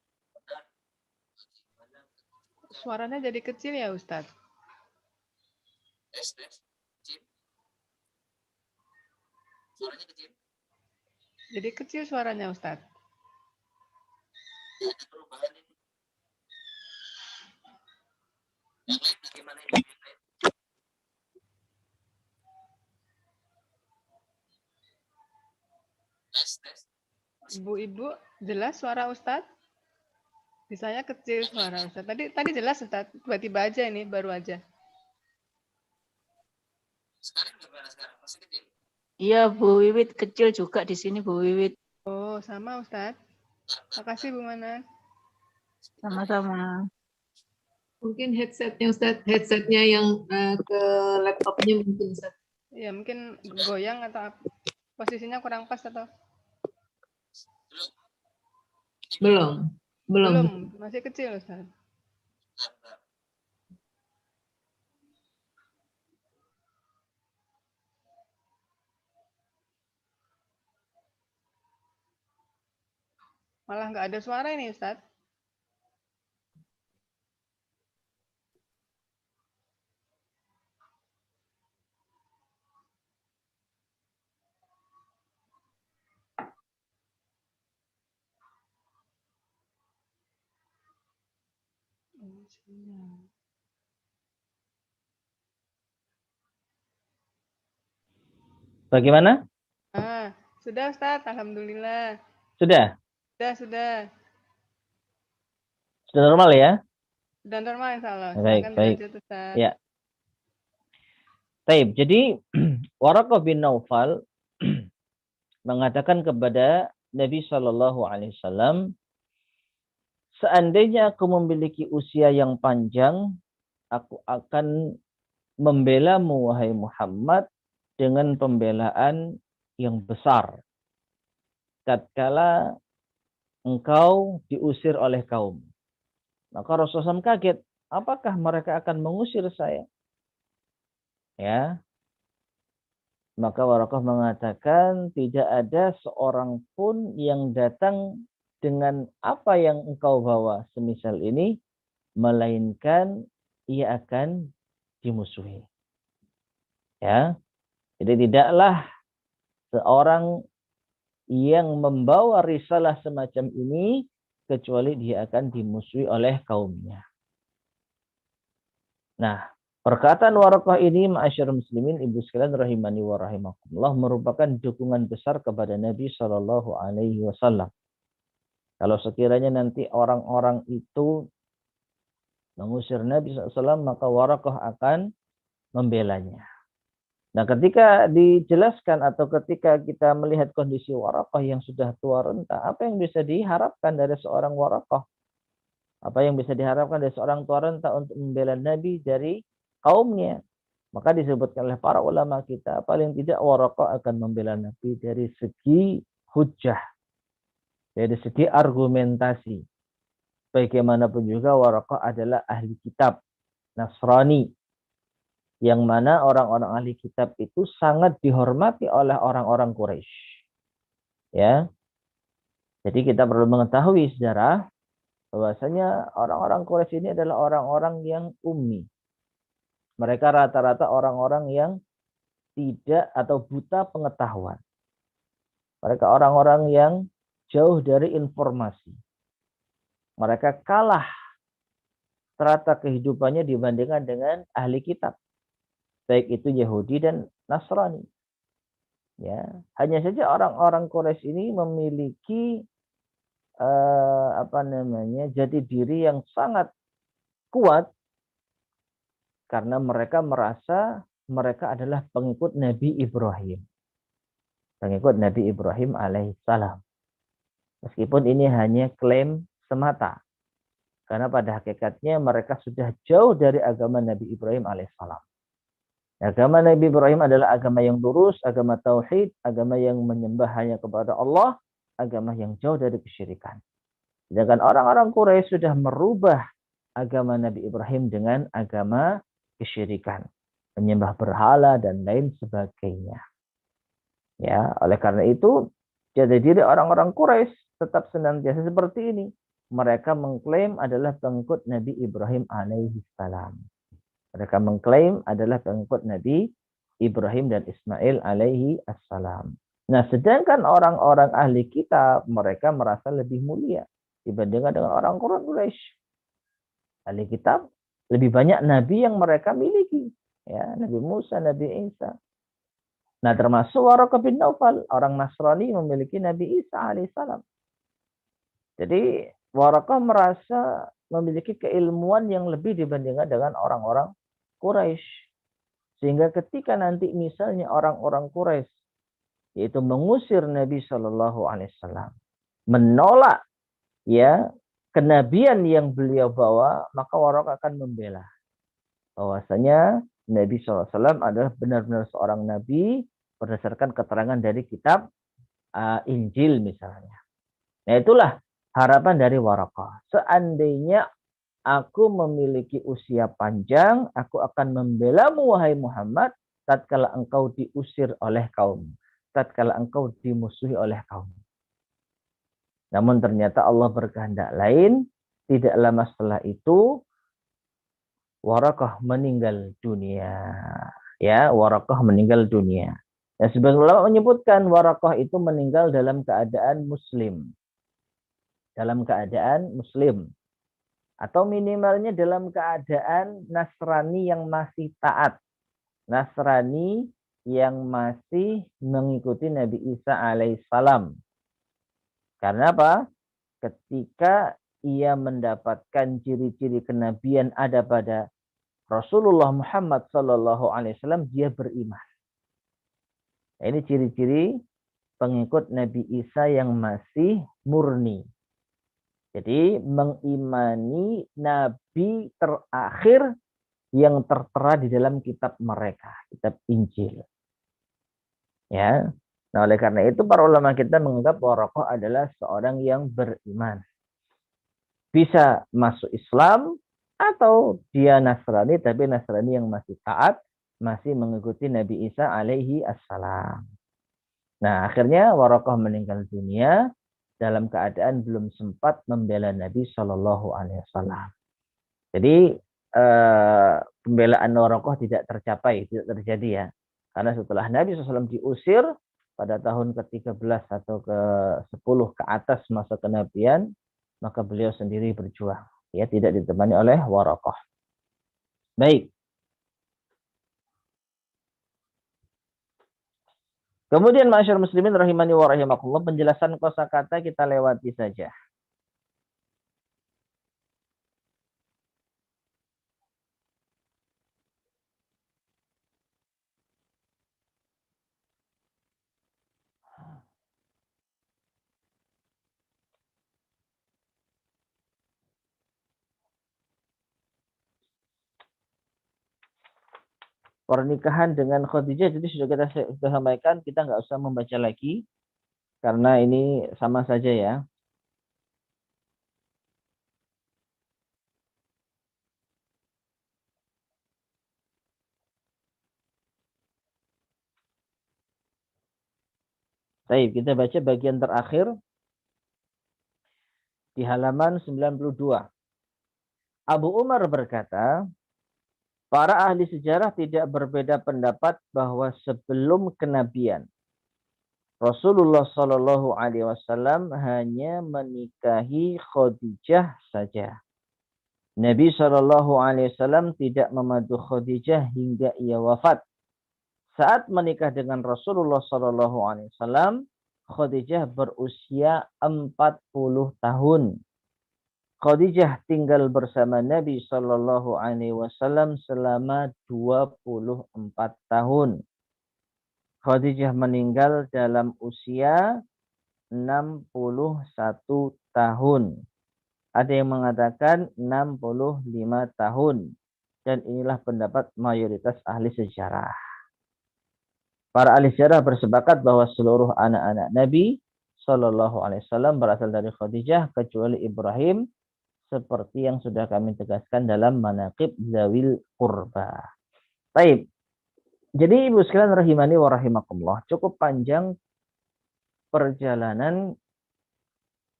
benar. Suaranya jadi kecil ya Ustadz? Kecil. Suaranya kecil. Jadi kecil suaranya Ustadz. Ya, ada perubahan ini. Yang lain bagaimana ini? Tes. Ibu-ibu, jelas suara Ustadz? Di saya kecil suara Ustadz. Tadi jelas Ustadz, tiba-tiba aja ini, baru aja. Sekarang gimana sekarang? Masih kecil? Iya, Bu Wiwit kecil juga di sini, Bu Wiwit. Oh, sama Ustadz. Makasih Bu Manan. Sama-sama. Mungkin headsetnya Ustadz, headsetnya yang ke laptopnya mungkin Ustadz. Ya mungkin goyang atau posisinya kurang pas atau? Belum. Masih kecil Ustadz. Malah nggak ada suara ini Ustadz. Bagaimana? Sudah Ustadz, alhamdulillah. Sudah? Sudah. Sudah normal ya? Sudah normal insya Allah. Baik. Dilanjut, Ustadz. Ya. Baik, jadi Waraqah bin Naufal mengatakan kepada Nabi Shallallahu Alaihi Wasallam, seandainya aku memiliki usia yang panjang, aku akan membelamu wahai Muhammad dengan pembelaan yang besar. Tatkala engkau diusir oleh kaum. Maka Rasulullah SAW kaget, apakah mereka akan mengusir saya? Ya. Maka Waraqah mengatakan tidak ada seorang pun yang datang dengan apa yang engkau bawa semisal ini, melainkan ia akan dimusuhi. Ya. Jadi tidaklah seorang yang membawa risalah semacam ini kecuali dia akan dimusuhi oleh kaumnya. Nah, perkataan Waraqah ini, ma'asyiral muslimin, ibu sekalian rahimani wa rahimakumullah, merupakan dukungan besar kepada Nabi Shallallahu Alaihi Wasallam. Kalau sekiranya nanti orang-orang itu mengusir Nabi SAW, maka Waraqah akan membelanya. Nah, ketika dijelaskan atau ketika kita melihat kondisi Waraqah yang sudah tua renta, apa yang bisa diharapkan dari seorang Waraqah? Apa yang bisa diharapkan dari seorang tua renta untuk membela Nabi dari kaumnya? Maka disebutkan oleh para ulama kita, paling tidak Waraqah akan membela Nabi dari segi hujjah, dari segi argumentasi. Bagaimanapun juga Waraqah adalah ahli kitab Nasrani, yang mana orang-orang ahli kitab itu sangat dihormati oleh orang-orang Quraisy. Ya. Jadi kita perlu mengetahui sejarah bahwasanya orang-orang Quraisy ini adalah orang-orang yang ummi. Mereka rata-rata orang-orang yang tidak atau buta pengetahuan. Mereka orang-orang yang jauh dari informasi. Mereka kalah strata kehidupannya dibandingkan dengan ahli kitab. Baik itu Yahudi dan Nasrani. Ya, hanya saja orang-orang Quraisy ini memiliki jati diri yang sangat kuat karena mereka merasa mereka adalah pengikut Nabi Ibrahim. Pengikut Nabi Ibrahim alaihissalam. Meskipun ini hanya klaim semata. Karena pada hakikatnya mereka sudah jauh dari agama Nabi Ibrahim alaihissalam. Agama Nabi Ibrahim adalah agama yang lurus, agama tauhid, agama yang menyembah hanya kepada Allah, agama yang jauh dari kesyirikan. Sedangkan orang-orang Quraisy sudah merubah agama Nabi Ibrahim dengan agama kesyirikan, menyembah berhala dan lain sebagainya. Ya, oleh karena itu, jati diri orang-orang Quraisy tetap senantiasa seperti ini. Mereka mengklaim adalah pengikut Nabi Ibrahim alaihi salam. Mereka mengklaim adalah pengikut Nabi Ibrahim dan Ismail alaihi assalam. Nah, sedangkan orang-orang ahli kitab, mereka merasa lebih mulia dibandingkan dengan orang Quraisy. Ahli kitab lebih banyak nabi yang mereka miliki. Ya, Nabi Musa, Nabi Isa. Nah, termasuk Waraqah bin Naufal, orang Nasrani memiliki Nabi Isa alaihissalam. Jadi, Waraqah merasa memiliki keilmuan yang lebih dibandingkan dengan orang-orang Quraisy. Sehingga ketika nanti misalnya orang-orang Quraisy yaitu mengusir Nabi Shallallahu Alaihi Wasallam, menolak ya kenabian yang beliau bawa, maka Waraqah akan membela bahwasanya Nabi SAW adalah benar-benar seorang nabi berdasarkan keterangan dari kitab Injil misalnya. Nah, itulah harapan dari Waraqah. Seandainya aku memiliki usia panjang, aku akan membelamu wahai Muhammad tatkala engkau diusir oleh kaum, tatkala engkau dimusuhi oleh kaum. Namun ternyata Allah berkehendak lain. Tidak lama setelah itu Waraqah meninggal dunia. Ya, Waraqah meninggal dunia. Dan sebagian ulama menyebutkan Waraqah itu meninggal dalam keadaan muslim. Dalam keadaan muslim. Atau minimalnya dalam keadaan Nasrani yang masih taat. Nasrani yang masih mengikuti Nabi Isa alaihissalam. Karena apa? Ketika ia mendapatkan ciri-ciri kenabian ada pada Rasulullah Muhammad Sallallahu Alaihi Wasallam, dia beriman. Nah, ini ciri-ciri pengikut Nabi Isa yang masih murni. Jadi mengimani Nabi terakhir yang tertera di dalam kitab mereka, kitab Injil. Ya, nah oleh karena itu para ulama kita menganggap Waraqah adalah seorang yang beriman. Bisa masuk Islam atau dia Nasrani, tapi Nasrani yang masih taat, masih mengikuti Nabi Isa alaihi assalam. Nah, akhirnya Waraqah meninggal dunia dalam keadaan belum sempat membela Nabi Shallallahu Alaihi Wasallam. Jadi pembelaan Waraqah tidak tercapai, tidak terjadi ya. Karena setelah Nabi SAW diusir pada tahun ke-13 atau ke-10 ke atas masa kenabian, maka beliau sendiri berjuang. Ya, tidak ditemani oleh Waraqah. Baik. Kemudian masyarakat muslimin rahimani wa rahimakumullah, penjelasan kosakata kita lewati saja. Pernikahan dengan Khadijah, jadi sudah sampaikan, kita nggak usah membaca lagi karena ini sama saja ya. Baik, kita baca bagian terakhir di halaman 92. Abu Umar berkata, para ahli sejarah tidak berbeda pendapat bahwa sebelum kenabian Rasulullah Shallallahu Alaihi Wasallam hanya menikahi Khadijah saja. Nabi Shallallahu Alaihi Wasallam tidak memadu Khadijah hingga ia wafat. Saat menikah dengan Rasulullah Shallallahu Alaihi Wasallam, Khadijah berusia 40 tahun. Khadijah tinggal bersama Nabi Shallallahu Alaihi Wasallam selama 24 tahun. Khadijah meninggal dalam usia 61 tahun. Ada yang mengatakan 65 tahun. Dan inilah pendapat mayoritas ahli sejarah. Para ahli sejarah bersepakat bahwa seluruh anak-anak Nabi Shallallahu Alaihi Wasallam berasal dari Khadijah kecuali Ibrahim, seperti yang sudah kami tegaskan dalam Manaqib Zawil Qurba. Baik. Jadi ibu sekalian rahimani wa rahimakumullah, cukup panjang perjalanan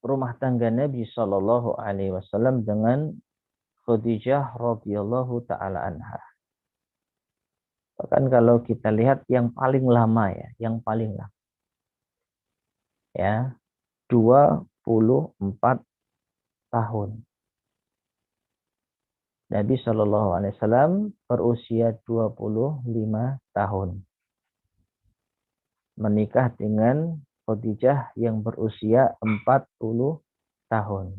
rumah tangga Nabi Shallallahu Alaihi Wasallam dengan Khadijah radhiyallahu taala anha. Bahkan kalau kita lihat yang paling lama yang paling lama. Ya, 24 tahun. Nabi Shallallahu Alaihi Wasallam berusia 25 tahun. Menikah dengan Khadijah yang berusia 40 tahun.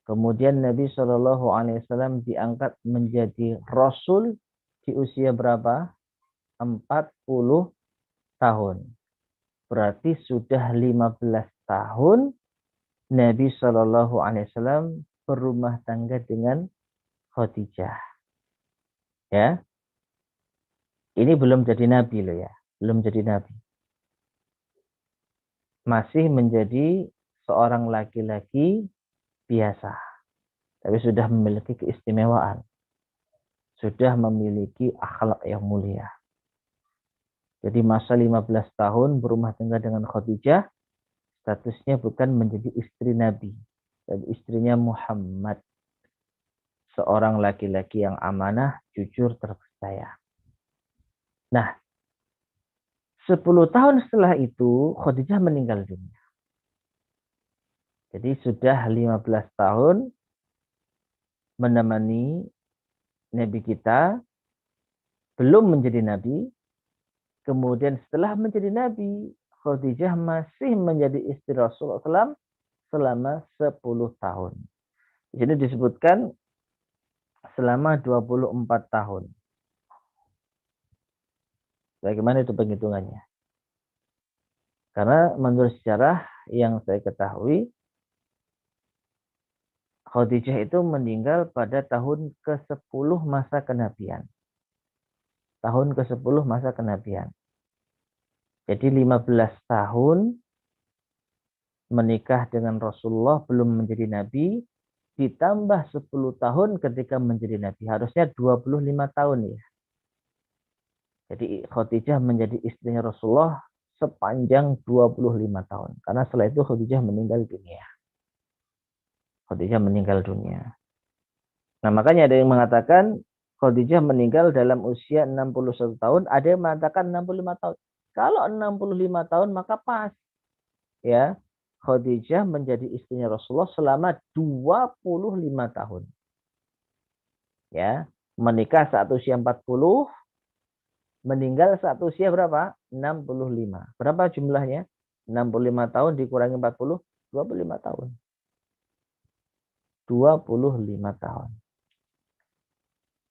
Kemudian Nabi Shallallahu Alaihi Wasallam diangkat menjadi Rasul di usia berapa? 40 tahun. Berarti sudah 15 tahun Nabi Shallallahu Alaihi Wasallam berumah tangga dengan Khadijah. Ya, ini belum jadi nabi loh ya, belum jadi nabi. Masih menjadi seorang laki-laki biasa, tapi sudah memiliki keistimewaan, sudah memiliki akhlak yang mulia. Jadi masa 15 tahun berumah tangga dengan Khadijah, statusnya bukan menjadi istri Nabi, tapi istrinya Muhammad. Seorang laki-laki yang amanah, jujur, terpercaya. Nah, 10 tahun setelah itu Khadijah meninggal dunia. Jadi sudah 15 tahun menemani Nabi kita, belum menjadi Nabi. Kemudian setelah menjadi Nabi, Khadijah masih menjadi istri Rasulullah SAW selama 10 tahun. Di sini disebutkan selama 24 tahun. Bagaimana itu penghitungannya? Karena menurut sejarah yang saya ketahui, Khadijah itu meninggal pada tahun ke-10 masa kenabian. Tahun ke-10 masa kenabian. Jadi 15 tahun menikah dengan Rasulullah belum menjadi Nabi, ditambah 10 tahun ketika menjadi Nabi. Harusnya 25 tahun ya. Jadi Khadijah menjadi istrinya Rasulullah sepanjang 25 tahun. Karena setelah itu Khadijah meninggal dunia. Khadijah meninggal dunia. Nah makanya ada yang mengatakan Khadijah meninggal dalam usia 61 tahun. Ada yang mengatakan 65 tahun. Kalau 65 tahun maka pas. Ya, Khadijah menjadi istrinya Rasulullah selama 25 tahun. Ya, menikah saat usia 40, meninggal saat usia berapa? 65. Berapa jumlahnya? 65 tahun dikurangi 40, 25 tahun. 25 tahun.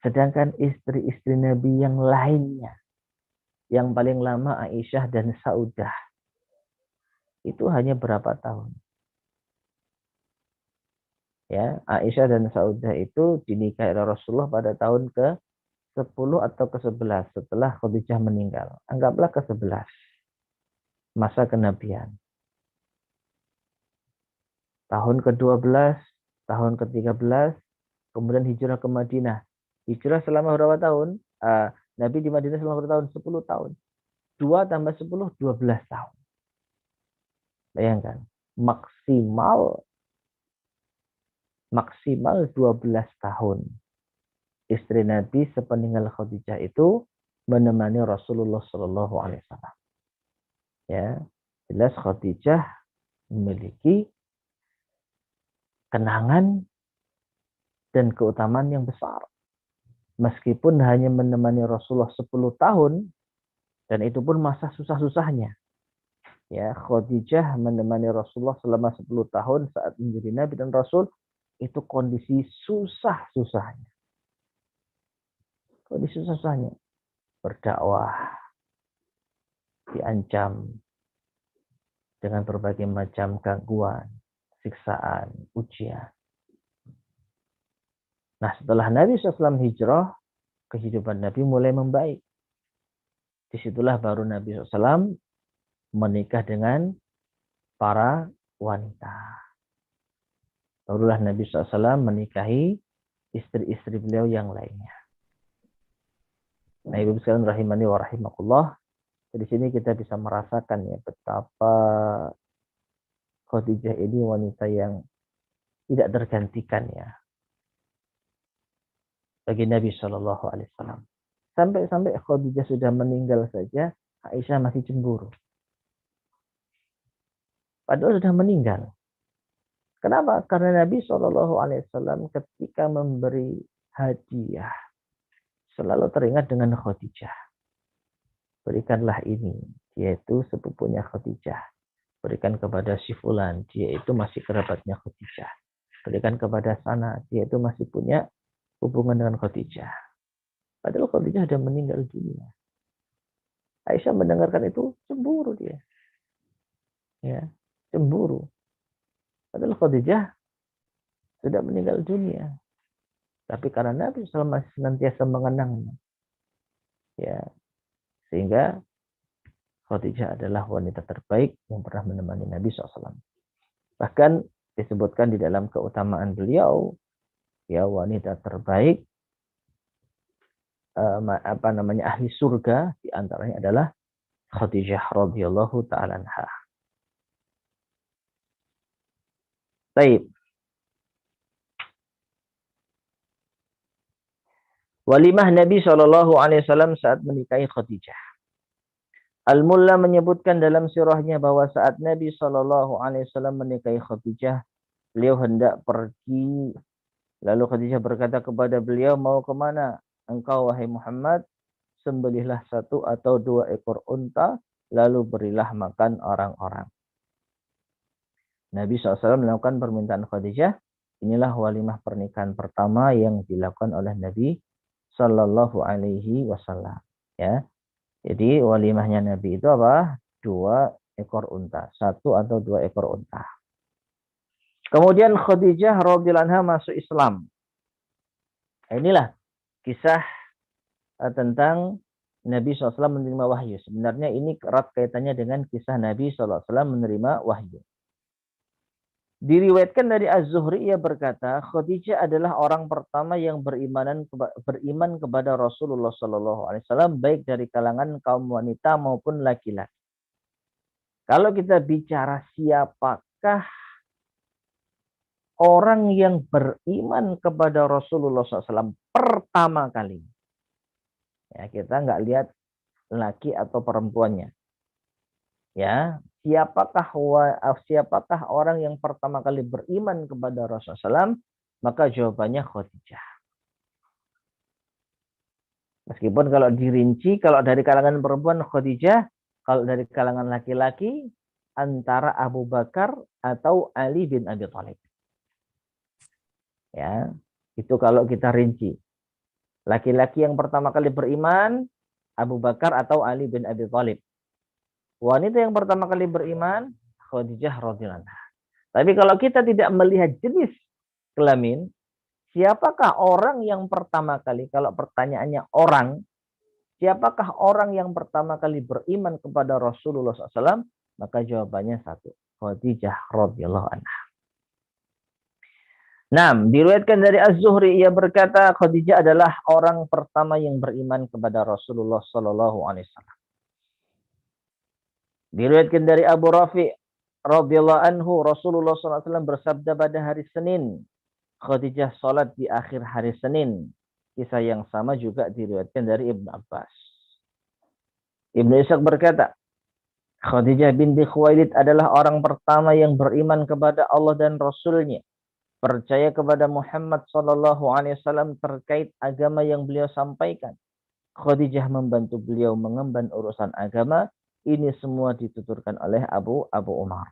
Sedangkan istri-istri Nabi yang lainnya, yang paling lama Aisyah dan Saudah, itu hanya berapa tahun? Ya, Aisyah dan Saudah itu dinikahi oleh Rasulullah pada tahun ke-10 atau ke-11 setelah Khadijah meninggal. Anggaplah ke-11 masa kenabian. Tahun ke-12, tahun ke-13, kemudian hijrah ke Madinah. Hijrah selama berapa tahun? Nabi di Madinah selama berapa tahun? 10 tahun. 2 tambah 10, 12 tahun. Bayangkan, maksimal 12 tahun. Istri Nabi sepeninggal Khadijah itu menemani Rasulullah Shallallahu Alaihi Wasallam. Ya, jelas Khadijah memiliki kenangan dan keutamaan yang besar. Meskipun hanya menemani Rasulullah 10 tahun, dan itu pun masa susah-susahnya. Ya, Khadijah menemani Rasulullah selama 10 tahun saat menjadi Nabi dan Rasul, itu kondisi susah-susahnya. Kondisi susahnya. Berdakwah, diancam dengan berbagai macam gangguan, siksaan, ujian. Nah, setelah Nabi SAW hijrah, kehidupan Nabi mulai membaik. Disitulah baru Nabi SAW menikah dengan para wanita. Barulah Nabi SAW menikahi istri-istri beliau yang lainnya. Nah, Ibu sekalian rahimani wa rahimakumullah. Di sini kita bisa merasakan ya betapa Khadijah ini wanita yang tidak tergantikan ya bagi Nabi Shallallahu Alaihi Wasallam. Sampai-sampai Khadijah sudah meninggal saja, Aisyah masih cemburu. Padahal sudah meninggal. Kenapa? Karena Nabi Shallallahu Alaihi Wasallam ketika memberi hadiah selalu teringat dengan Khadijah. Berikanlah ini, dia itu sepupunya Khadijah. Berikan kepada si fulan, dia itu masih kerabatnya Khadijah. Berikan kepada sana, dia itu masih punya hubungan dengan Khadijah. Padahal Khadijah sudah meninggal dunia. Aisyah mendengarkan itu cemburu dia. Ya, cemburu. Padahal Khadijah sudah meninggal dunia. Tapi karena Nabi SAW masih senantiasa mengenangnya. Ya, sehingga Khadijah adalah wanita terbaik yang pernah menemani Nabi SAW. Bahkan disebutkan di dalam keutamaan beliau, ya wanita terbaik, ahli surga, di antaranya adalah Khadijah radhiyallahu ta'ala anha. Baik. Walimah Nabi SAW saat menikahi Khadijah. Al-Mulla menyebutkan dalam sirahnya bahwa saat Nabi SAW menikahi Khadijah, beliau hendak pergi. Lalu Khadijah berkata kepada beliau, mau kemana? Engkau wahai Muhammad, sembelihlah 1 atau 2 ekor unta, lalu berilah makan orang-orang. Nabi SAW melakukan permintaan Khadijah. Inilah walimah pernikahan pertama yang dilakukan oleh Nabi Sallallahu Alaihi Wasallam. Ya, jadi walimahnya Nabi itu apa? 2 ekor unta, 1 atau 2 ekor unta. Kemudian Khadijah radhiyallahu anha masuk Islam. Inilah kisah tentang Nabi SAW menerima wahyu. Sebenarnya ini erat kaitannya dengan kisah Nabi SAW menerima wahyu. Diriwayatkan dari Az-Zuhri, ia berkata, Khadijah adalah orang pertama yang beriman kepada Rasulullah SAW, baik dari kalangan kaum wanita maupun laki-laki. Kalau kita bicara siapakah orang yang beriman kepada Rasulullah SAW pertama kali, ya kita nggak lihat laki atau perempuannya. Ya, siapakah orang yang pertama kali beriman kepada Rasulullah SAW? Maka jawabannya Khadijah. Meskipun kalau dirinci, kalau dari kalangan perempuan Khadijah, kalau dari kalangan laki-laki antara Abu Bakar atau Ali bin Abi Thalib. Ya, itu kalau kita rinci. Laki-laki yang pertama kali beriman Abu Bakar atau Ali bin Abi Thalib. Wanita yang pertama kali beriman Khadijah radhiyallahu anha. Tapi kalau kita tidak melihat jenis kelamin, siapakah orang yang pertama kali? Kalau pertanyaannya orang, siapakah orang yang pertama kali beriman kepada Rasulullah SAW? Maka jawabannya 1, Khadijah radhiyallahu anha. Nah, diriwayatkan dari Az-Zuhri, ia berkata Khadijah adalah orang pertama yang beriman kepada Rasulullah SAW. Diriwayatkan dari Abu Rafi radhiyallahu anhu, Rasulullah SAW bersabda pada hari Senin, Khadijah salat di akhir hari Senin. Kisah yang sama juga diriwayatkan dari Ibnu Abbas. Ibnu Ishaq berkata, Khadijah binti Khuwailid adalah orang pertama yang beriman kepada Allah dan Rasulnya, percaya kepada Muhammad SAW terkait agama yang beliau sampaikan. Khadijah membantu beliau mengemban urusan agama. Ini semua dituturkan oleh Abu Umar.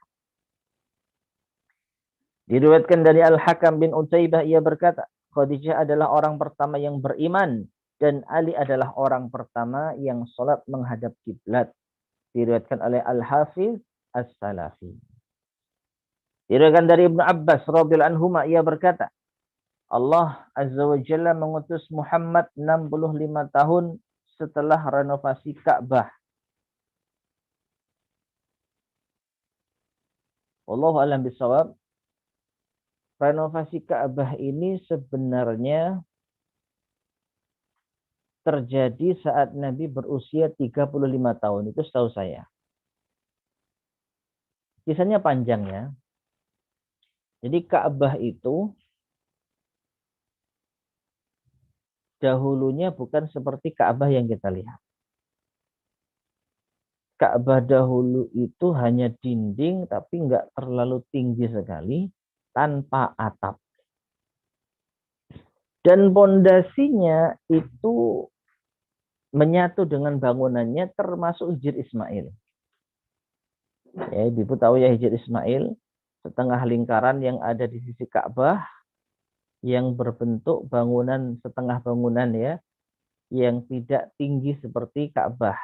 Diriwayatkan dari Al-Hakam bin Utaibah, ia berkata, Khadijah adalah orang pertama yang beriman dan Ali adalah orang pertama yang sholat menghadap kiblat. Diriwayatkan oleh Al-Hafiz As-Salafi. Diriwayatkan dari Ibnu Abbas radhiyallahu anhu, ia berkata, Allah Azza wa Jalla mengutus Muhammad 65 tahun setelah renovasi Ka'bah. Wallahu a'lam bishawab. Renovasi Ka'bah ini sebenarnya terjadi saat Nabi berusia 35 tahun. Itu setahu saya. Kisahnya panjang ya. Jadi Ka'bah itu dahulunya bukan seperti Ka'bah yang kita lihat. Ka'bah dahulu itu hanya dinding tapi nggak terlalu tinggi sekali, tanpa atap. Dan pondasinya itu menyatu dengan bangunannya termasuk Hijr Ismail. Ya, Ibu tahu ya Hijr Ismail, setengah lingkaran yang ada di sisi Ka'bah yang berbentuk bangunan setengah bangunan ya, yang tidak tinggi seperti Ka'bah.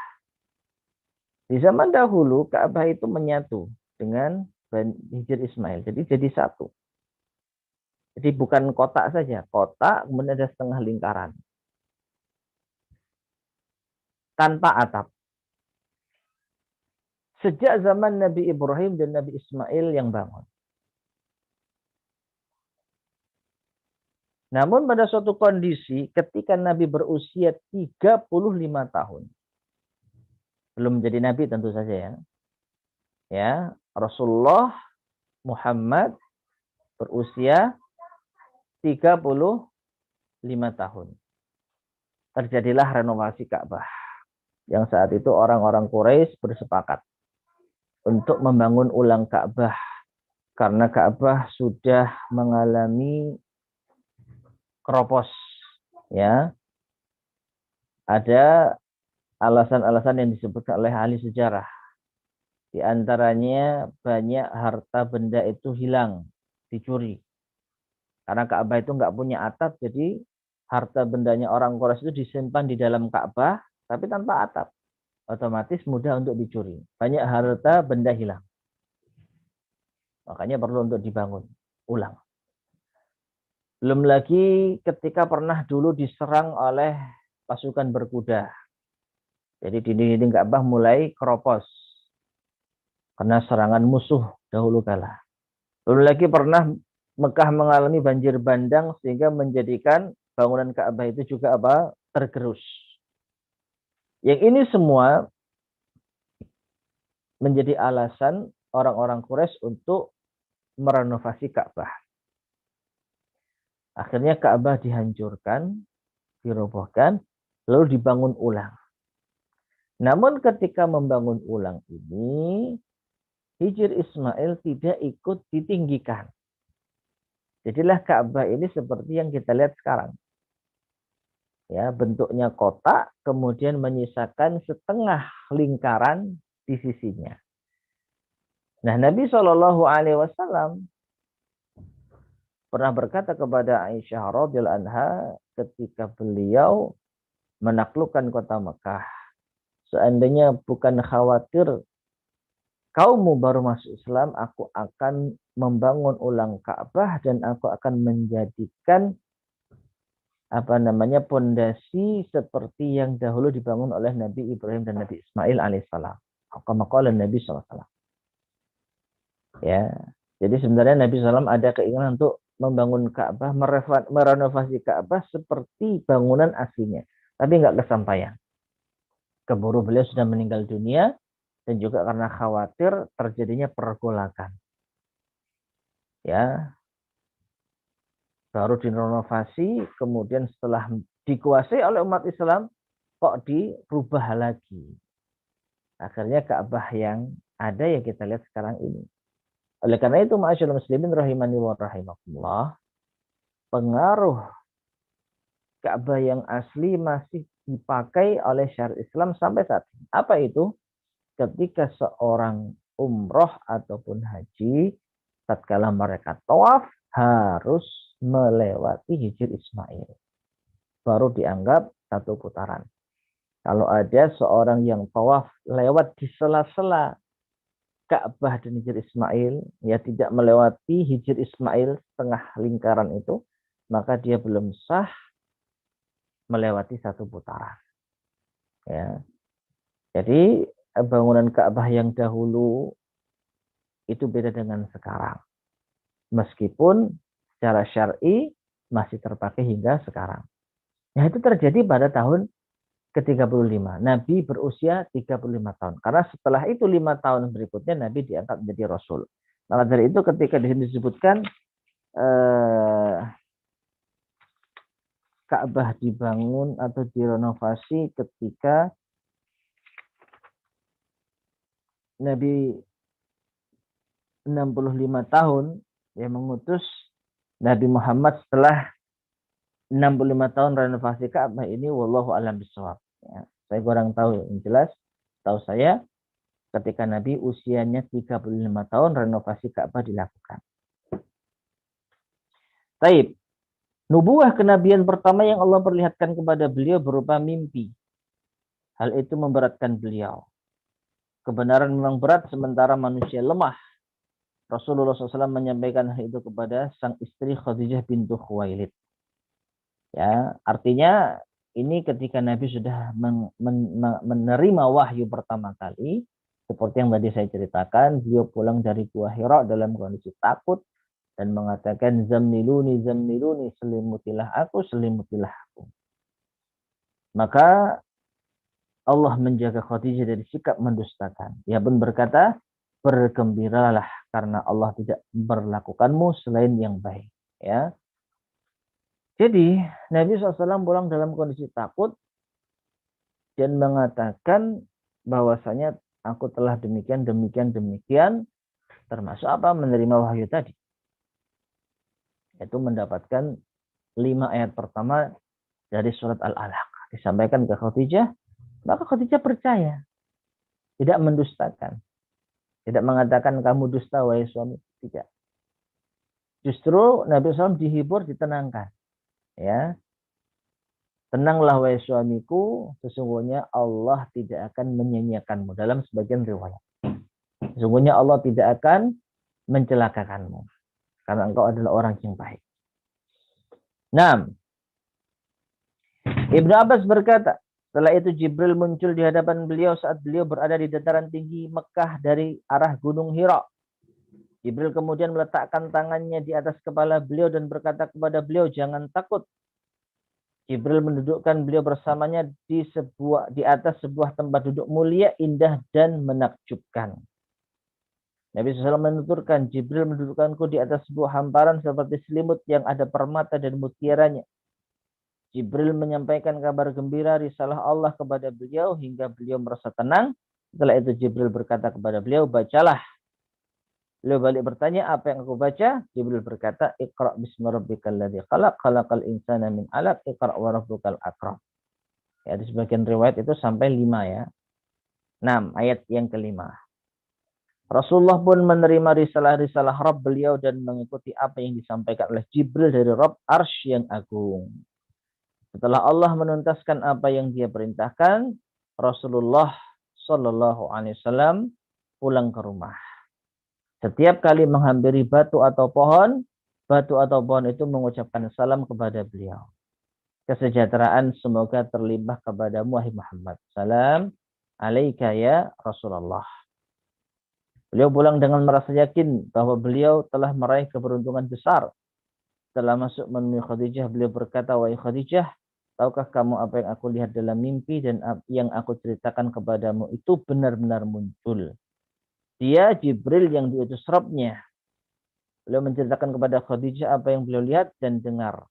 Di zaman dahulu Ka'bah itu menyatu dengan Hijr Ismail, jadi satu. Jadi bukan kotak saja, kotak kemudian ada setengah lingkaran. Tanpa atap. Sejak zaman Nabi Ibrahim dan Nabi Ismail yang bangun. Namun pada suatu kondisi ketika Nabi berusia 35 tahun. Belum menjadi Nabi tentu saja ya. Ya, Rasulullah Muhammad berusia 35 tahun. Terjadilah renovasi Ka'bah. Yang saat itu orang-orang Quraisy bersepakat untuk membangun ulang Ka'bah. Karena Ka'bah sudah mengalami keropos. Ya. Ada alasan-alasan yang disebutkan oleh ahli sejarah. Di antaranya banyak harta benda itu hilang, dicuri. Karena Ka'bah itu nggak punya atap, jadi harta bendanya orang Quraisy itu disimpan di dalam Ka'bah, tapi tanpa atap. Otomatis mudah untuk dicuri. Banyak harta benda hilang. Makanya perlu untuk dibangun ulang. Belum lagi ketika pernah dulu diserang oleh pasukan berkuda. Jadi dinding-dinding Ka'bah mulai keropos. Karena serangan musuh dahulu kala. Belum lagi pernah Mekah mengalami banjir bandang sehingga menjadikan bangunan Ka'bah itu juga tergerus. Yang ini semua menjadi alasan orang-orang Quraisy untuk merenovasi Ka'bah. Akhirnya Ka'bah dihancurkan, dirobohkan, lalu dibangun ulang. Namun ketika membangun ulang ini, Hijr Ismail tidak ikut ditinggikan. Jadilah Ka'bah ini seperti yang kita lihat sekarang. Ya, bentuknya kotak, kemudian menyisakan setengah lingkaran di sisinya. Nah, Nabi SAW pernah berkata kepada Aisyah radhiyallahu anha ketika beliau menaklukkan kota Mekah, seandainya bukan khawatir kaummu baru masuk Islam, aku akan membangun ulang Ka'bah dan aku akan menjadikan pondasi seperti yang dahulu dibangun oleh Nabi Ibrahim dan Nabi Ismail alaihissalam. Maqala Nabi SAW. Ya, jadi sebenarnya Nabi SAW ada keinginan untuk membangun Ka'bah, merenovasi Ka'bah seperti bangunan aslinya, tapi nggak kesampaian. Keburu beliau sudah meninggal dunia dan juga karena khawatir terjadinya pergolakan. Ya, baru direnovasi, kemudian setelah dikuasai oleh umat Islam, kok dirubah lagi. Akhirnya Ka'bah yang ada yang kita lihat sekarang ini. Oleh karena itu, ma'asyiral muslimin rahimani wa rahimakumullah, pengaruh Ka'bah yang asli masih dipakai oleh syariat Islam sampai saat ini. Apa itu? Ketika seorang umroh ataupun haji, tatkala mereka tawaf, harus melewati Hijr Ismail. Baru dianggap satu putaran. Kalau ada seorang yang tawaf lewat di sela-sela Ka'bah dan Hijr Ismail, ya tidak melewati Hijr Ismail setengah lingkaran itu, maka dia belum sah melewati satu putaran. Ya. Jadi bangunan Ka'bah yang dahulu itu beda dengan sekarang. Meskipun secara syar'i masih terpakai hingga sekarang. Nah, itu terjadi pada tahun ke-35. Nabi berusia 35 tahun. Karena setelah itu 5 tahun berikutnya Nabi diangkat menjadi Rasul. Maka dari itu ketika di sini disebutkan Ka'bah dibangun atau direnovasi ketika Nabi 65 tahun, yang mengutus Nabi Muhammad setelah 65 tahun renovasi Ka'bah ini, wallahu a'lam bishawab. Ya, saya kurang tahu, yang jelas tahu saya ketika Nabi usianya 35 tahun renovasi Ka'bah dilakukan. Taib. Nubuah kenabian pertama yang Allah perlihatkan kepada beliau berupa mimpi. Hal itu memberatkan beliau. Kebenaran memang berat sementara manusia lemah. Rasulullah SAW menyampaikan hal itu kepada sang istri Khadijah bintu Khuwailid. Ya, artinya ini ketika Nabi sudah menerima wahyu pertama kali, seperti yang tadi saya ceritakan, beliau pulang dari Gua Hira dalam kondisi takut dan mengatakan zammiluni zammiluni, selimutilah aku, selimutilah aku. Maka Allah menjaga Khadijah dari sikap mendustakan. Dia pun berkata, bergembiralah karena Allah tidak memperlakukanmu selain yang baik. Ya. Jadi Nabi SAW pulang dalam kondisi takut dan mengatakan bahwasanya aku telah demikian, termasuk apa? Menerima wahyu tadi. Yaitu mendapatkan 5 ayat pertama dari surat Al-Alaq. Disampaikan ke Khadijah, maka Khadijah percaya. Tidak mendustakan. Tidak mengatakan kamu dusta wahai suami. Tidak. Justru Nabi SAW dihibur, ditenangkan. Ya, tenanglah wahai suamiku, sesungguhnya Allah tidak akan menyanyiakanmu. Dalam sebagian riwayat, sesungguhnya Allah tidak akan mencelakakanmu karena engkau adalah orang yang baik. Nah, Ibnu Abbas berkata, setelah itu Jibril muncul di hadapan beliau saat beliau berada di dataran tinggi Mekah dari arah Gunung Hira. Jibril kemudian meletakkan tangannya di atas kepala beliau dan berkata kepada beliau, jangan takut. Jibril mendudukkan beliau bersamanya di atas sebuah tempat duduk mulia, indah dan menakjubkan. Nabi SAW menuturkan, Jibril mendudukkanku di atas sebuah hamparan seperti selimut yang ada permata dan mutiaranya. Jibril menyampaikan kabar gembira risalah Allah kepada beliau hingga beliau merasa tenang. Setelah itu Jibril berkata kepada beliau, bacalah. Beliau balik bertanya, apa yang aku baca? Jibril berkata, Iqra' bismi rabbikal ladzi khalaq, khalaqal insana min 'alaq, Iqra' wa rabbukal akram. Ya, di sebagian riwayat itu sampai 5 ya. 6 ayat yang kelima. Rasulullah pun menerima risalah-risalah Rabb beliau dan mengikuti apa yang disampaikan oleh Jibril dari Rabb Arsy yang agung. Setelah Allah menuntaskan apa yang dia perintahkan, Rasulullah Shallallahu Alaihi Wasallam pulang ke rumah. Setiap kali menghampiri batu atau pohon itu mengucapkan salam kepada beliau. Kesejahteraan semoga terlimpah kepadamu wahai Muhammad. Salam alaika ya Rasulullah. Beliau pulang dengan merasa yakin bahwa beliau telah meraih keberuntungan besar. Setelah masuk menemui Khadijah, beliau berkata, wahai Khadijah, tahukah kamu apa yang aku lihat dalam mimpi dan yang aku ceritakan kepadamu itu benar-benar muncul. Dia Jibril yang diutus Rabb-nya. Beliau menceritakan kepada Khadijah apa yang beliau lihat dan dengar.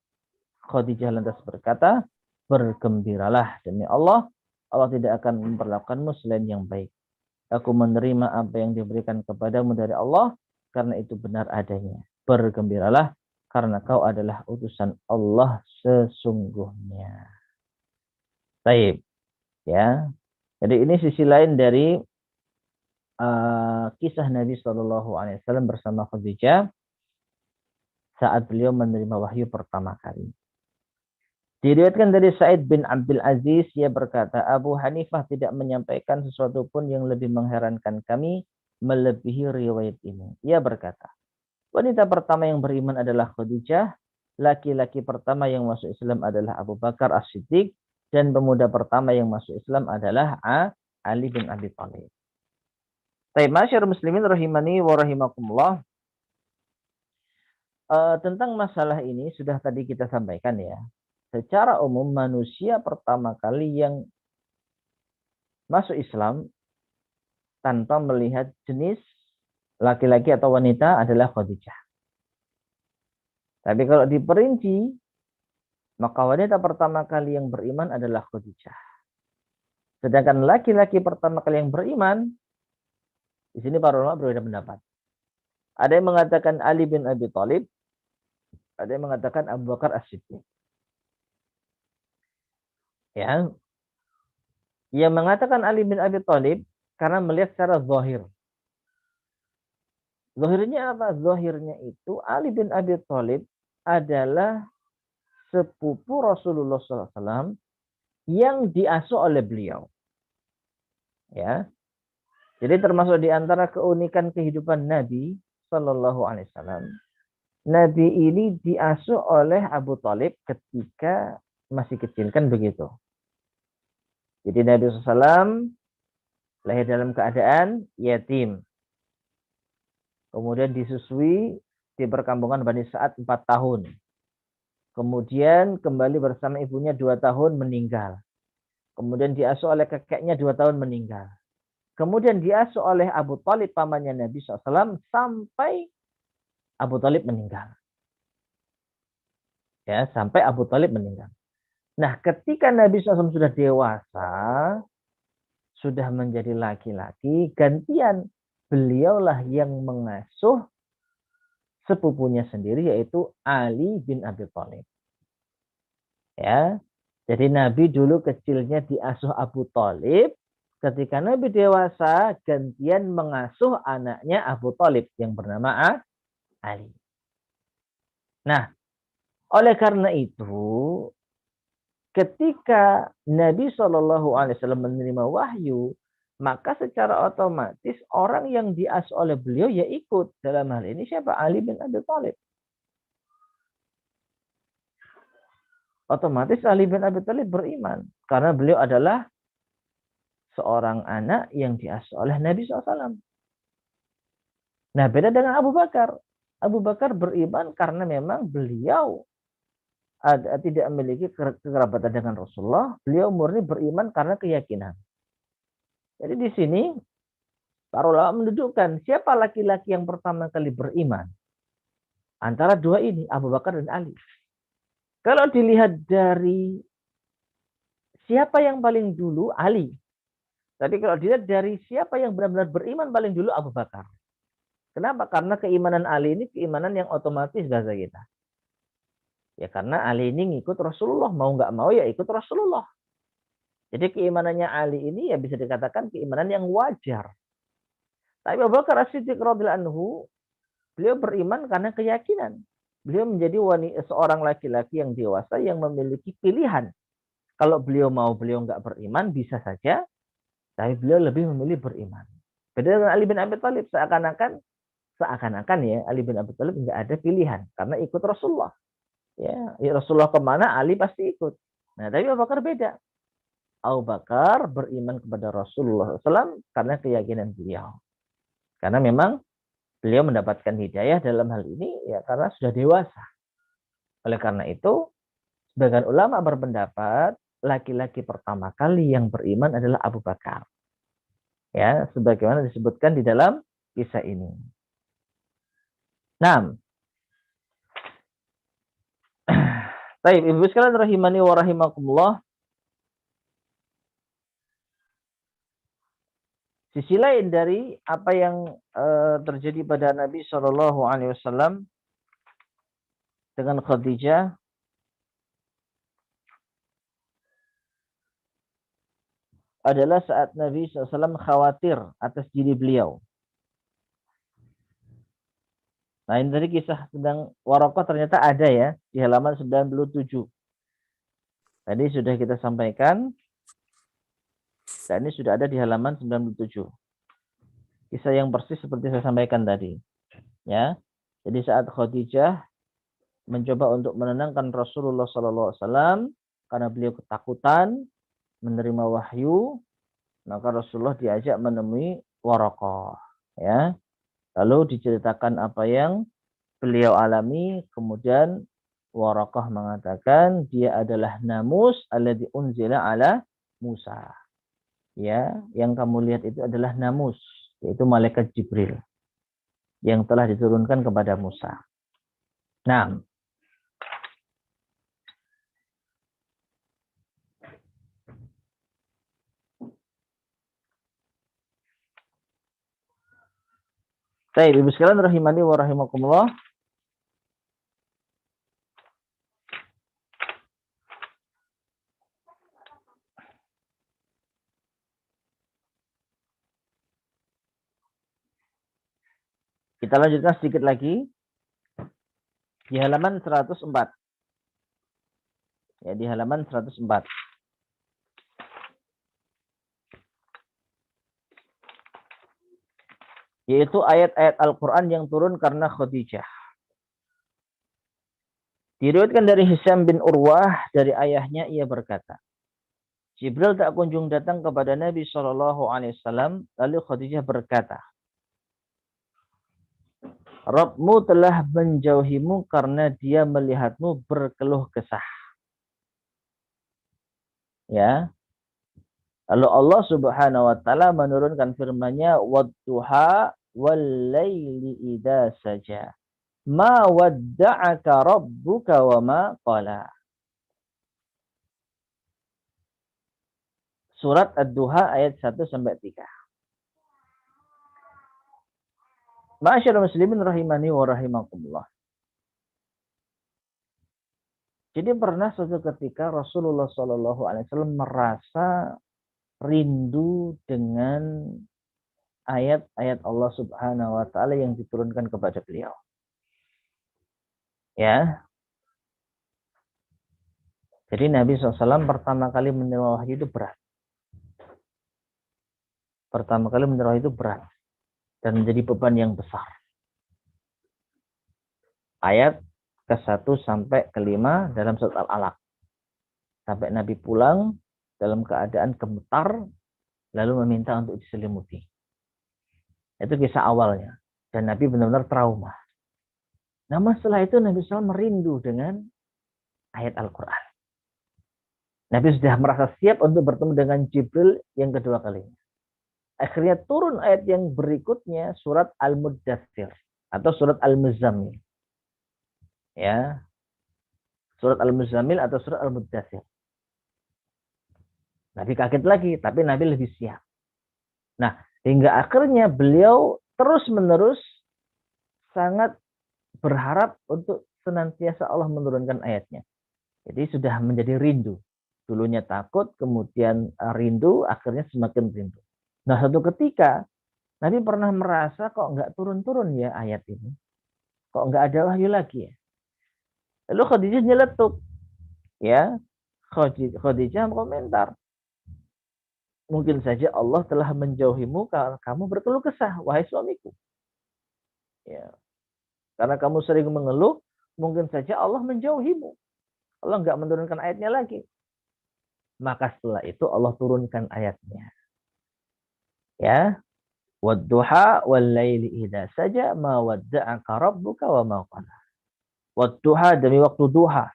Khadijah lantas berkata, bergembiralah demi Allah, Allah tidak akan memperlakukanmu selain yang baik. Aku menerima apa yang diberikan kepadamu dari Allah karena itu benar adanya. Bergembiralah karena kau adalah utusan Allah sesungguhnya. Baik, ya. Jadi ini sisi lain dari kisah Nabi SAW bersama Khadijah saat beliau menerima wahyu pertama kali. Diriwayatkan dari Sa'id bin Abdul Aziz, ia berkata, Abu Hanifah tidak menyampaikan sesuatu pun yang lebih mengherankan kami melebihi riwayat ini. Ia berkata, wanita pertama yang beriman adalah Khadijah, laki-laki pertama yang masuk Islam adalah Abu Bakar As-Siddiq, dan pemuda pertama yang masuk Islam adalah Ali bin Abi Thalib. Baik, masyarakat muslimin rahimani wa rahimakumullah. Tentang masalah ini sudah tadi kita sampaikan ya. Secara umum manusia pertama kali yang masuk Islam tanpa melihat jenis laki-laki atau wanita adalah Khadijah. Tapi kalau diperinci, maka wanita pertama kali yang beriman adalah Khadijah. Sedangkan laki-laki pertama kali yang beriman, di sini para ulama berbeda pendapat. Ada yang mengatakan Ali bin Abi Thalib, ada yang mengatakan Abu Bakar As-Siddiq. Ya. Yang mengatakan Ali bin Abi Thalib karena melihat secara zahir. Zahirnya apa? Zahirnya itu Ali bin Abi Thalib adalah sepupu Rasulullah SAW yang diasuh oleh beliau. Ya. Jadi termasuk di antara keunikan kehidupan Nabi Sallallahu Alaihi Wasallam. Nabi ini diasuh oleh Abu Thalib ketika masih kecil, kan begitu. Jadi Nabi SAW lahir dalam keadaan yatim. Kemudian disusui di perkampungan Bani Sa'ad 4 tahun. Kemudian kembali bersama ibunya 2 tahun meninggal. Kemudian diasuh oleh kakeknya 2 tahun meninggal. Kemudian diasuh oleh Abu Thalib pamannya Nabi SAW sampai Abu Thalib meninggal. Ya, sampai Abu Thalib meninggal. Nah, ketika Nabi SAW sudah dewasa, sudah menjadi laki-laki, gantian beliaulah yang mengasuh sepupunya sendiri, yaitu Ali bin Abi Thalib. Ya, jadi Nabi dulu kecilnya diasuh Abu Thalib, ketika Nabi dewasa gantian mengasuh anaknya Abu Thalib yang bernama Ali. Nah, oleh karena itu, ketika Nabi SAW menerima wahyu, maka secara otomatis orang yang diasuh oleh beliau ya ikut. Dalam hal ini siapa? Ali bin Abi Thalib. Otomatis Ali bin Abi Thalib beriman. Karena beliau adalah seorang anak yang diasuh oleh Nabi SAW. Nah, beda dengan Abu Bakar. Abu Bakar beriman karena memang beliau tidak memiliki kekerabatan dengan Rasulullah. Beliau murni beriman karena keyakinan. Jadi di sini para ulama mendudukkan siapa laki-laki yang pertama kali beriman antara dua ini, Abu Bakar dan Ali. Kalau dilihat dari siapa yang paling dulu, Ali. Tapi kalau dilihat dari siapa yang benar-benar beriman paling dulu, Abu Bakar. Kenapa? Karena keimanan Ali ini keimanan yang otomatis bahasa kita. Ya karena Ali ini ngikut Rasulullah. Mau nggak mau ya ikut Rasulullah. Jadi keimanannya Ali ini ya bisa dikatakan keimanan yang wajar. Tapi Abu Bakar As-Siddiq radhiyallahu anhu, beliau beriman karena keyakinan. Beliau menjadi seorang laki-laki yang dewasa yang memiliki pilihan. Kalau beliau mau, beliau nggak beriman, bisa saja. Tapi beliau lebih memilih beriman. Beda dengan Ali bin Abi Thalib, seakan-akan ya Ali bin Abi Thalib nggak ada pilihan karena ikut Rasulullah. Ya Rasulullah kemana Ali pasti ikut. Nah, tapi Abu Bakar beda. Abu Bakar beriman kepada Rasulullah SAW karena keyakinan beliau. Karena memang beliau mendapatkan hidayah dalam hal ini ya karena sudah dewasa. Oleh karena itu, sebagian ulama berpendapat laki-laki pertama kali yang beriman adalah Abu Bakar. Ya, sebagaimana disebutkan di dalam kisah ini. Nah, baik, Ibu sekalian rahimani wa rahimakumullah. Sisi lain dari apa yang terjadi pada Nabi Shallallahu Alaihi Wasallam dengan Khadijah adalah saat Nabi SAW khawatir atas diri beliau. Nah, ini tadi kisah tentang Waraqah ternyata ada ya di halaman 97. Tadi sudah kita sampaikan. Dan ini sudah ada di halaman 97. Kisah yang persis seperti saya sampaikan tadi. Ya. Jadi saat Khadijah mencoba untuk menenangkan Rasulullah SAW karena beliau ketakutan menerima wahyu, maka Rasulullah diajak menemui Waraqah. Ya. Lalu diceritakan apa yang beliau alami, kemudian Waraqah mengatakan dia adalah namus alladzi unzila ala Musa. Ya, yang kamu lihat itu adalah namus, yaitu malaikat Jibril yang telah diturunkan kepada Musa. Nah, baik, Ibu sekalian rahimani wa rahimakumullah. Kita lanjutkan sedikit lagi di halaman 104. Ya, di halaman 104. Yaitu ayat-ayat Al-Quran yang turun karena Khadijah. Diriwayatkan dari Hisham bin Urwah dari ayahnya, ia berkata, Jibril tak kunjung datang kepada Nabi SAW, lalu Khadijah berkata, Rabbmu telah menjauhimu karena dia melihatmu berkeluh kesah. Ya. Lalu Allah Subhanahu wa taala menurunkan firman-Nya, "Wadduha wal laili idza saja. Ma wadda'aka rabbuka wa ma qala." Surat Ad-Duha ayat 1 sampai 3. Ma'asyiral muslimin rahimani wa rahimakumullah. Jadi pernah suatu ketika Rasulullah SAW merasa rindu dengan ayat-ayat Allah Subhanahu wa taala yang diturunkan kepada beliau. Ya. Jadi Nabi SAW pertama kali menerima wahyu itu berat. Pertama kali menerima wahyu itu berat dan menjadi beban yang besar. Ayat ke-1 sampai ke-5 dalam surat Al-Alaq. Sampai Nabi pulang dalam keadaan gemetar, lalu meminta untuk diselimuti. Itu kisah awalnya. Dan Nabi benar-benar trauma. Namun setelah itu Nabi SAW merindu dengan ayat Al-Quran. Nabi sudah merasa siap untuk bertemu dengan Jibril yang kedua kalinya. Akhirnya turun ayat yang berikutnya, surat Al-Muddathir atau surat Al-Muzammil. Ya. Surat Al-Muzammil atau surat Al-Muddathir. Nabi kaget lagi, tapi Nabi lebih siap. Nah, hingga akhirnya beliau terus-menerus sangat berharap untuk senantiasa Allah menurunkan ayatnya. Jadi sudah menjadi rindu. Dulunya takut, kemudian rindu, akhirnya semakin rindu. Nah, suatu ketika Nabi pernah merasa kok nggak turun-turun ya ayat ini. Kok nggak ada wahyu lagi ya. Lalu Khadijah nyeletuk. Ya, Khadijah komentar. Mungkin saja Allah telah menjauhimu karena kamu berkeluh kesah, wahai suamiku. Ya. Karena kamu sering mengeluh, mungkin saja Allah menjauhimu. Allah nggak menurunkan ayatnya lagi. Maka setelah itu Allah turunkan ayatnya. Ya. Wadduha wal laili idza saja ma wadda'aka rabbuka wa ma qala. Wadduha demi waktu duha.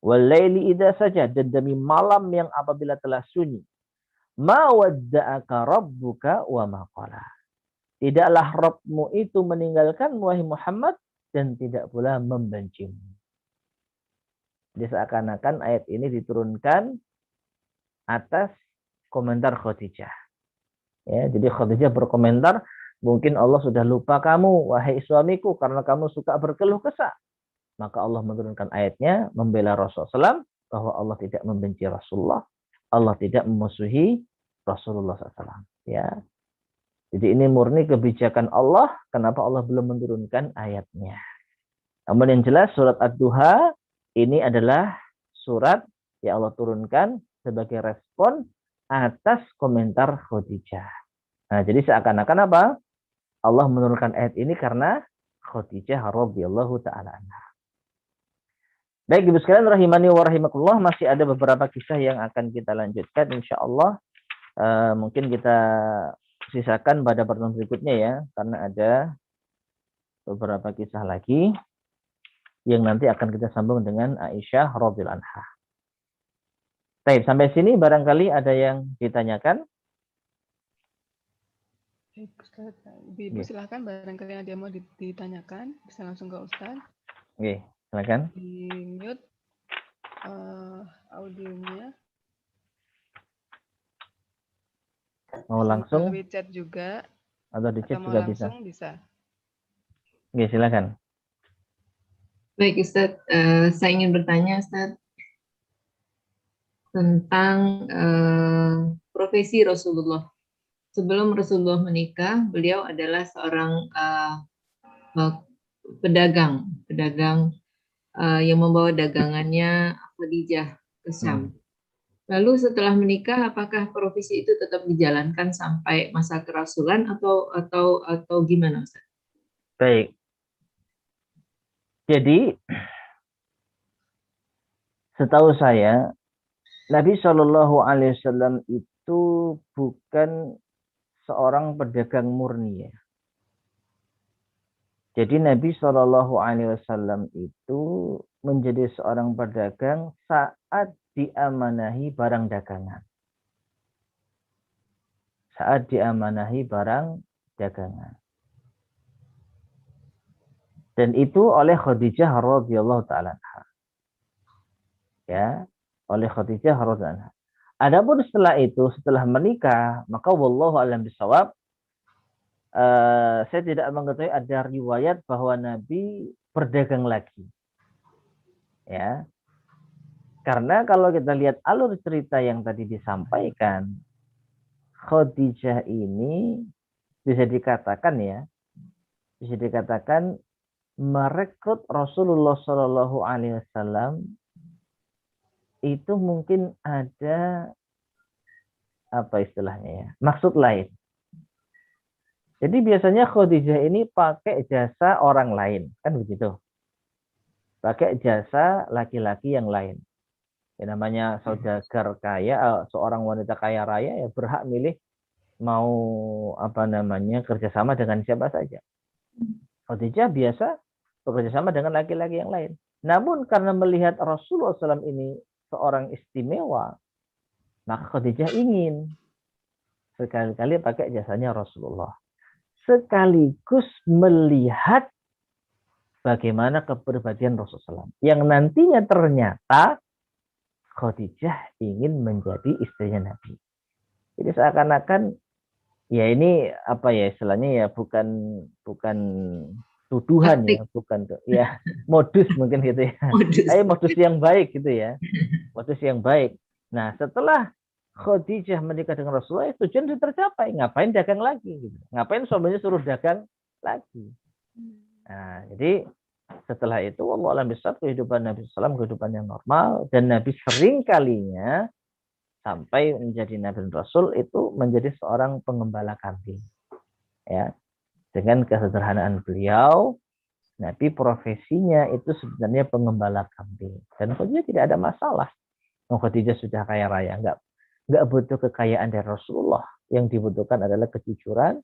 Wal laili idza saja dan demi malam yang apabila telah sunyi. Ma wadda'aka rabbuka wa ma qala. Tidaklah Rabbmu itu meninggalkanmu wahai Muhammad dan tidak pula membencimu. Jadi seakan-akan ayat ini diturunkan atas komentar Khadijah. Ya, jadi Khadijah berkomentar, mungkin Allah sudah lupa kamu, wahai suamiku, karena kamu suka berkeluh kesah. Maka Allah menurunkan ayatnya, membela Rasulullah SAW, bahwa Allah tidak membenci Rasulullah, Allah tidak memusuhi Rasulullah SAW. Ya, jadi ini murni kebijakan Allah, kenapa Allah belum menurunkan ayatnya. Namun yang jelas surat Ad-Duha ini adalah surat yang Allah turunkan sebagai respon atas komentar Khadijah. Nah, jadi seakan-akan apa? Allah menurunkan ayat ini karena Khadijah radhiyallahu taala anha. Baik, Ibu sekalian rahimani wa rahimakumullah, masih ada beberapa kisah yang akan kita lanjutkan insyaallah. Mungkin kita sisakan pada pertemuan berikutnya ya, karena ada beberapa kisah lagi yang nanti akan kita sambung dengan Aisyah radhiyallahu anha. Baik, sampai sini barangkali ada yang ditanyakan. Baik, Ustaz. Ibu silahkan, barangkali ada yang mau ditanyakan, bisa langsung ke Ustaz. Oke, silakan. Di mute audionya. Mau langsung melalui chat juga, atau di chat atau mau juga bisa. langsung bisa. Oke, silakan. Baik Ustadz, saya ingin bertanya Ustadz tentang profesi Rasulullah. Sebelum Rasulullah menikah, beliau adalah seorang pedagang yang membawa dagangannya Khadijah ke Syam. Lalu setelah menikah, apakah profesi itu tetap dijalankan sampai masa kerasulan atau gimana Ustaz? Baik. Jadi setahu saya Nabi Shallallahu Alaihi Wasallam itu bukan seorang pedagang murni ya. Jadi Nabi Shallallahu Alaihi Wasallam itu menjadi seorang pedagang saat diamanahi barang dagangan. Saat diamanahi barang dagangan. Dan itu oleh Khadijah radhiyallahu taala anha. Ya, oleh Khadijah radhiyallahu anha. Adapun setelah itu, setelah menikah, maka wallahu a'lam bishawab, saya tidak mengetahui ada riwayat bahwa Nabi berdagang lagi. Ya. Karena kalau kita lihat alur cerita yang tadi disampaikan, Khadijah ini bisa dikatakan merekrut Rasulullah Shallallahu Alaihi Wasallam itu mungkin ada apa istilahnya ya, maksud lain. Jadi biasanya Khadijah ini pakai jasa orang lain, kan begitu? Pakai jasa laki-laki yang lain. Ya, namanya saudagar kaya, seorang wanita kaya raya ya berhak milih mau kerjasama dengan siapa saja. Khadijah biasa bekerjasama dengan laki-laki yang lain. Namun karena melihat Rasulullah SAW ini seorang istimewa, maka Khadijah ingin sekali-kali pakai jasanya Rasulullah. Sekaligus melihat bagaimana kepribadian Rasulullah SAW. Yang nantinya ternyata Khadijah ingin menjadi istrinya Nabi. Jadi seakan-akan ya ini apa ya istilahnya ya bukan tuduhan ya, bukan ya modus mungkin gitu ya. Modus yang baik gitu ya. Modus yang baik. Nah, setelah Khadijah menikah dengan Rasulullah, tujuan sudah tercapai. Ngapain dagang lagi gitu. Ngapain suaminya suruh dagang lagi. Nah, jadi setelah itu wallahu a'lam bishawab, kehidupan Nabi SAW kehidupan yang normal, dan Nabi sering kalinya sampai menjadi Nabi Rasul itu menjadi seorang pengembala kambing. Ya. Dengan kesederhanaan beliau, Nabi profesinya itu sebenarnya pengembala kambing. Dan Khadijah tidak ada masalah. Khadijah sudah kaya raya, enggak butuh kekayaan dari Rasulullah. Yang dibutuhkan adalah kejujuran,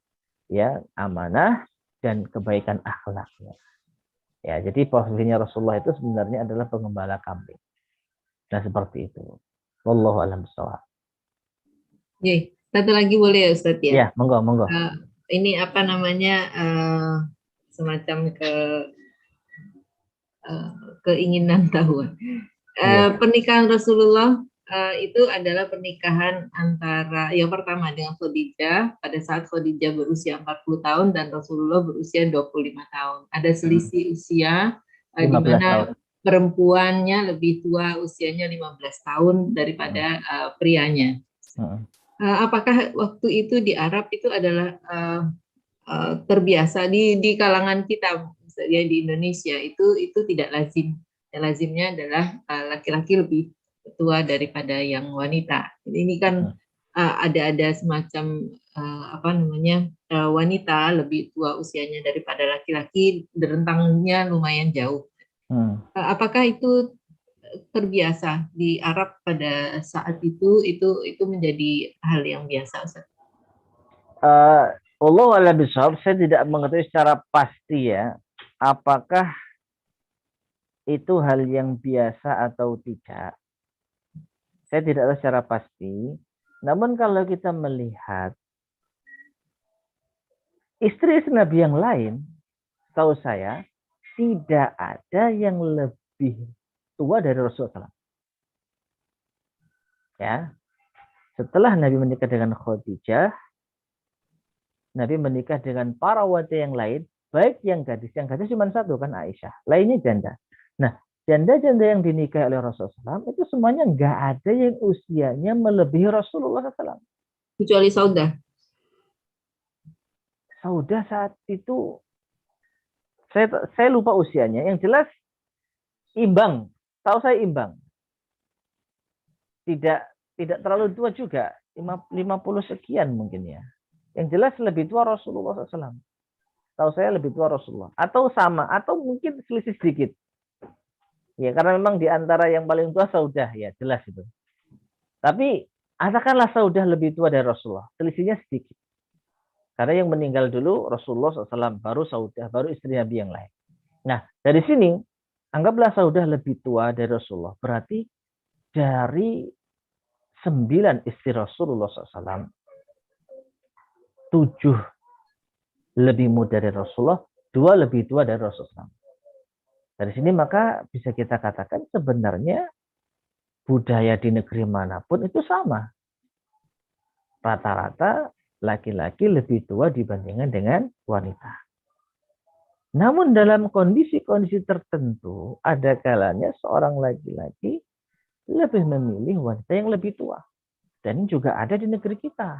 ya, amanah dan kebaikan akhlaknya. Ya, jadi profesinya Rasulullah itu sebenarnya adalah pengembala kambing. Nah, seperti itu. Wallahu a'lam bishawab. Oke, satu lagi boleh ya Ustadz ya? Ya, monggo. Ini apa namanya semacam keinginan tahu. Pernikahan Rasulullah itu adalah pernikahan antara yang pertama dengan Khadijah pada saat Khadijah berusia 40 tahun dan Rasulullah berusia 25 tahun. Ada selisih usia di mana perempuannya lebih tua, usianya 15 tahun daripada prianya. Apakah waktu itu di Arab itu adalah terbiasa di kalangan kita, misalnya di Indonesia itu tidak lazim. Yang lazimnya adalah laki-laki lebih tua daripada yang wanita. Ini kan ada semacam wanita lebih tua usianya daripada laki-laki, rentangnya lumayan jauh. Apakah itu terbiasa di Arab pada saat itu menjadi hal yang biasa, Ustaz? Allah a'lam bishawab, saya tidak mengetahui secara pasti ya, apakah itu hal yang biasa atau tidak. Saya tidak tahu secara pasti. Namun kalau kita melihat istri-istri Nabi yang lain, tahu saya tidak ada yang lebih tua dari Rasulullah. Ya, setelah Nabi menikah dengan Khadijah, Nabi menikah dengan para wanita yang lain, baik yang gadis cuma satu kan, Aisyah, lainnya janda. Nah, janda-janda yang dinikahi oleh Rasulullah SAW itu semuanya nggak ada yang usianya melebihi Rasulullah SAW. Kecuali Saudah. Saudah saat itu saya lupa usianya. Yang jelas imbang. Tahu saya imbang. Tidak terlalu tua juga. 50 sekian mungkin ya. Yang jelas lebih tua Rasulullah SAW. Tahu saya lebih tua Rasulullah. Atau sama. Atau mungkin selisih sedikit. Ya, karena memang di antara yang paling tua Saudah. Ya, jelas itu. Tapi katakanlah Saudah lebih tua dari Rasulullah. Selisihnya sedikit. Karena yang meninggal dulu Rasulullah SAW. Baru Saudah. Baru istri Nabi yang lain. Nah, dari sini, anggaplah Saudah lebih tua dari Rasulullah. Berarti dari 9 istri Rasulullah SAW, 7 lebih muda dari Rasulullah, 2 lebih tua dari Rasulullah. Dari sini maka bisa kita katakan sebenarnya budaya di negeri manapun itu sama. Rata-rata laki-laki lebih tua dibandingkan dengan wanita. Namun dalam kondisi-kondisi tertentu, ada kalanya seorang laki-laki lebih memilih wanita yang lebih tua. Dan juga ada di negeri kita.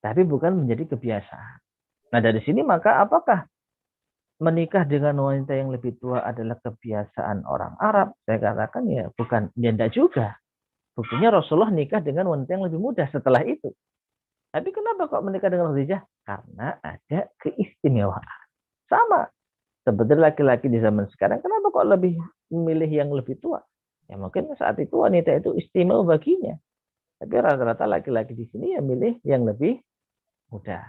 Tapi bukan menjadi kebiasaan. Nah, dari sini maka apakah menikah dengan wanita yang lebih tua adalah kebiasaan orang Arab? Saya katakan ya bukan, ya enggak juga. Buktinya Rasulullah nikah dengan wanita yang lebih muda setelah itu. Tapi kenapa kok menikah dengan Khadijah? Karena ada keistimewaan. Sama. Seperti laki-laki di zaman sekarang, kenapa kok lebih memilih yang lebih tua? Ya mungkin saat itu wanita itu istimewa baginya. Tapi rata-rata laki-laki di sini yang milih yang lebih muda.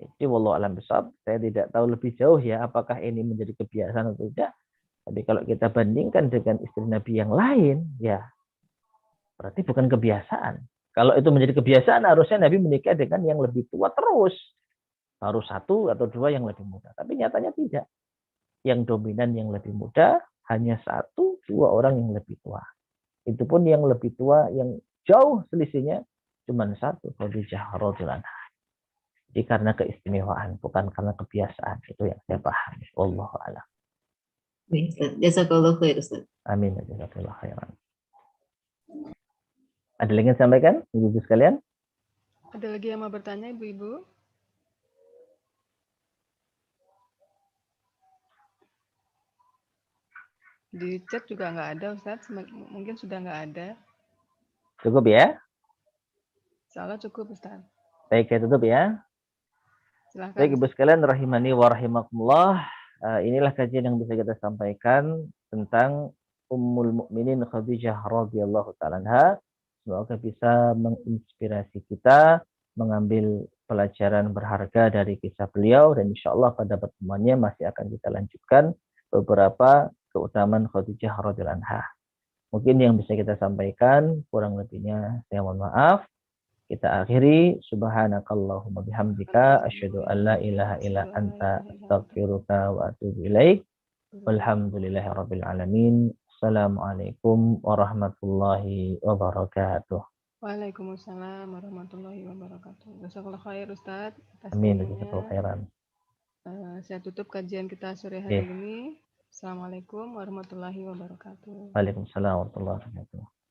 Jadi wallahu a'lam bishawab, saya tidak tahu lebih jauh ya apakah ini menjadi kebiasaan atau tidak. Tapi kalau kita bandingkan dengan istri Nabi yang lain, ya berarti bukan kebiasaan. Kalau itu menjadi kebiasaan, harusnya Nabi menikah dengan yang lebih tua terus. Baru 1 atau 2 yang lebih muda. Tapi nyatanya tidak. Yang dominan yang lebih muda hanya 1, 2 orang yang lebih tua. Itu pun yang lebih tua yang jauh selisihnya cuma 1, Khadijah radhiyallahu anha. Jadi karena keistimewaan, bukan karena kebiasaan. Itu yang saya pahami. Wallahu a'lam. Jazakallahu khair, Ustaz. Amin. Jazakallahu khairan. Ada lagi yang sampaikan, ibu-ibu sekalian? Ada lagi yang mau bertanya, ibu-ibu? Di chat juga nggak ada, Ustaz. Mungkin sudah nggak ada. Cukup ya? Salah cukup, Ustaz. Baik, saya tutup ya. Silahkan. Baik, ibu sekalian, rahimani wa rahimakumullah. Inilah kajian yang bisa kita sampaikan tentang Ummul Mukminin Khadijah radhiyallahu ta'ala anha. Semoga bisa menginspirasi kita mengambil pelajaran berharga dari kisah beliau, dan insya Allah pada pertemuannya masih akan kita lanjutkan beberapa keutamaan Khadijah radhiyallahu anha. Mungkin yang bisa kita sampaikan, kurang lebihnya saya mohon maaf. Kita akhiri, subhanakallahumma bihamdika asyhadu an la ilaha illa anta astaghfiruka wa atubu ilaik. Walhamdulillahirabbil alamin. Assalamualaikum warahmatullahi wabarakatuh. Waalaikumsalam warahmatullahi wabarakatuh. Jazakallahu khair, Ustaz. Amin. Jazakallahu khairan. Saya tutup kajian kita sore hari ini. Assalamualaikum warahmatullahi wabarakatuh. Waalaikumsalam warahmatullahi wabarakatuh.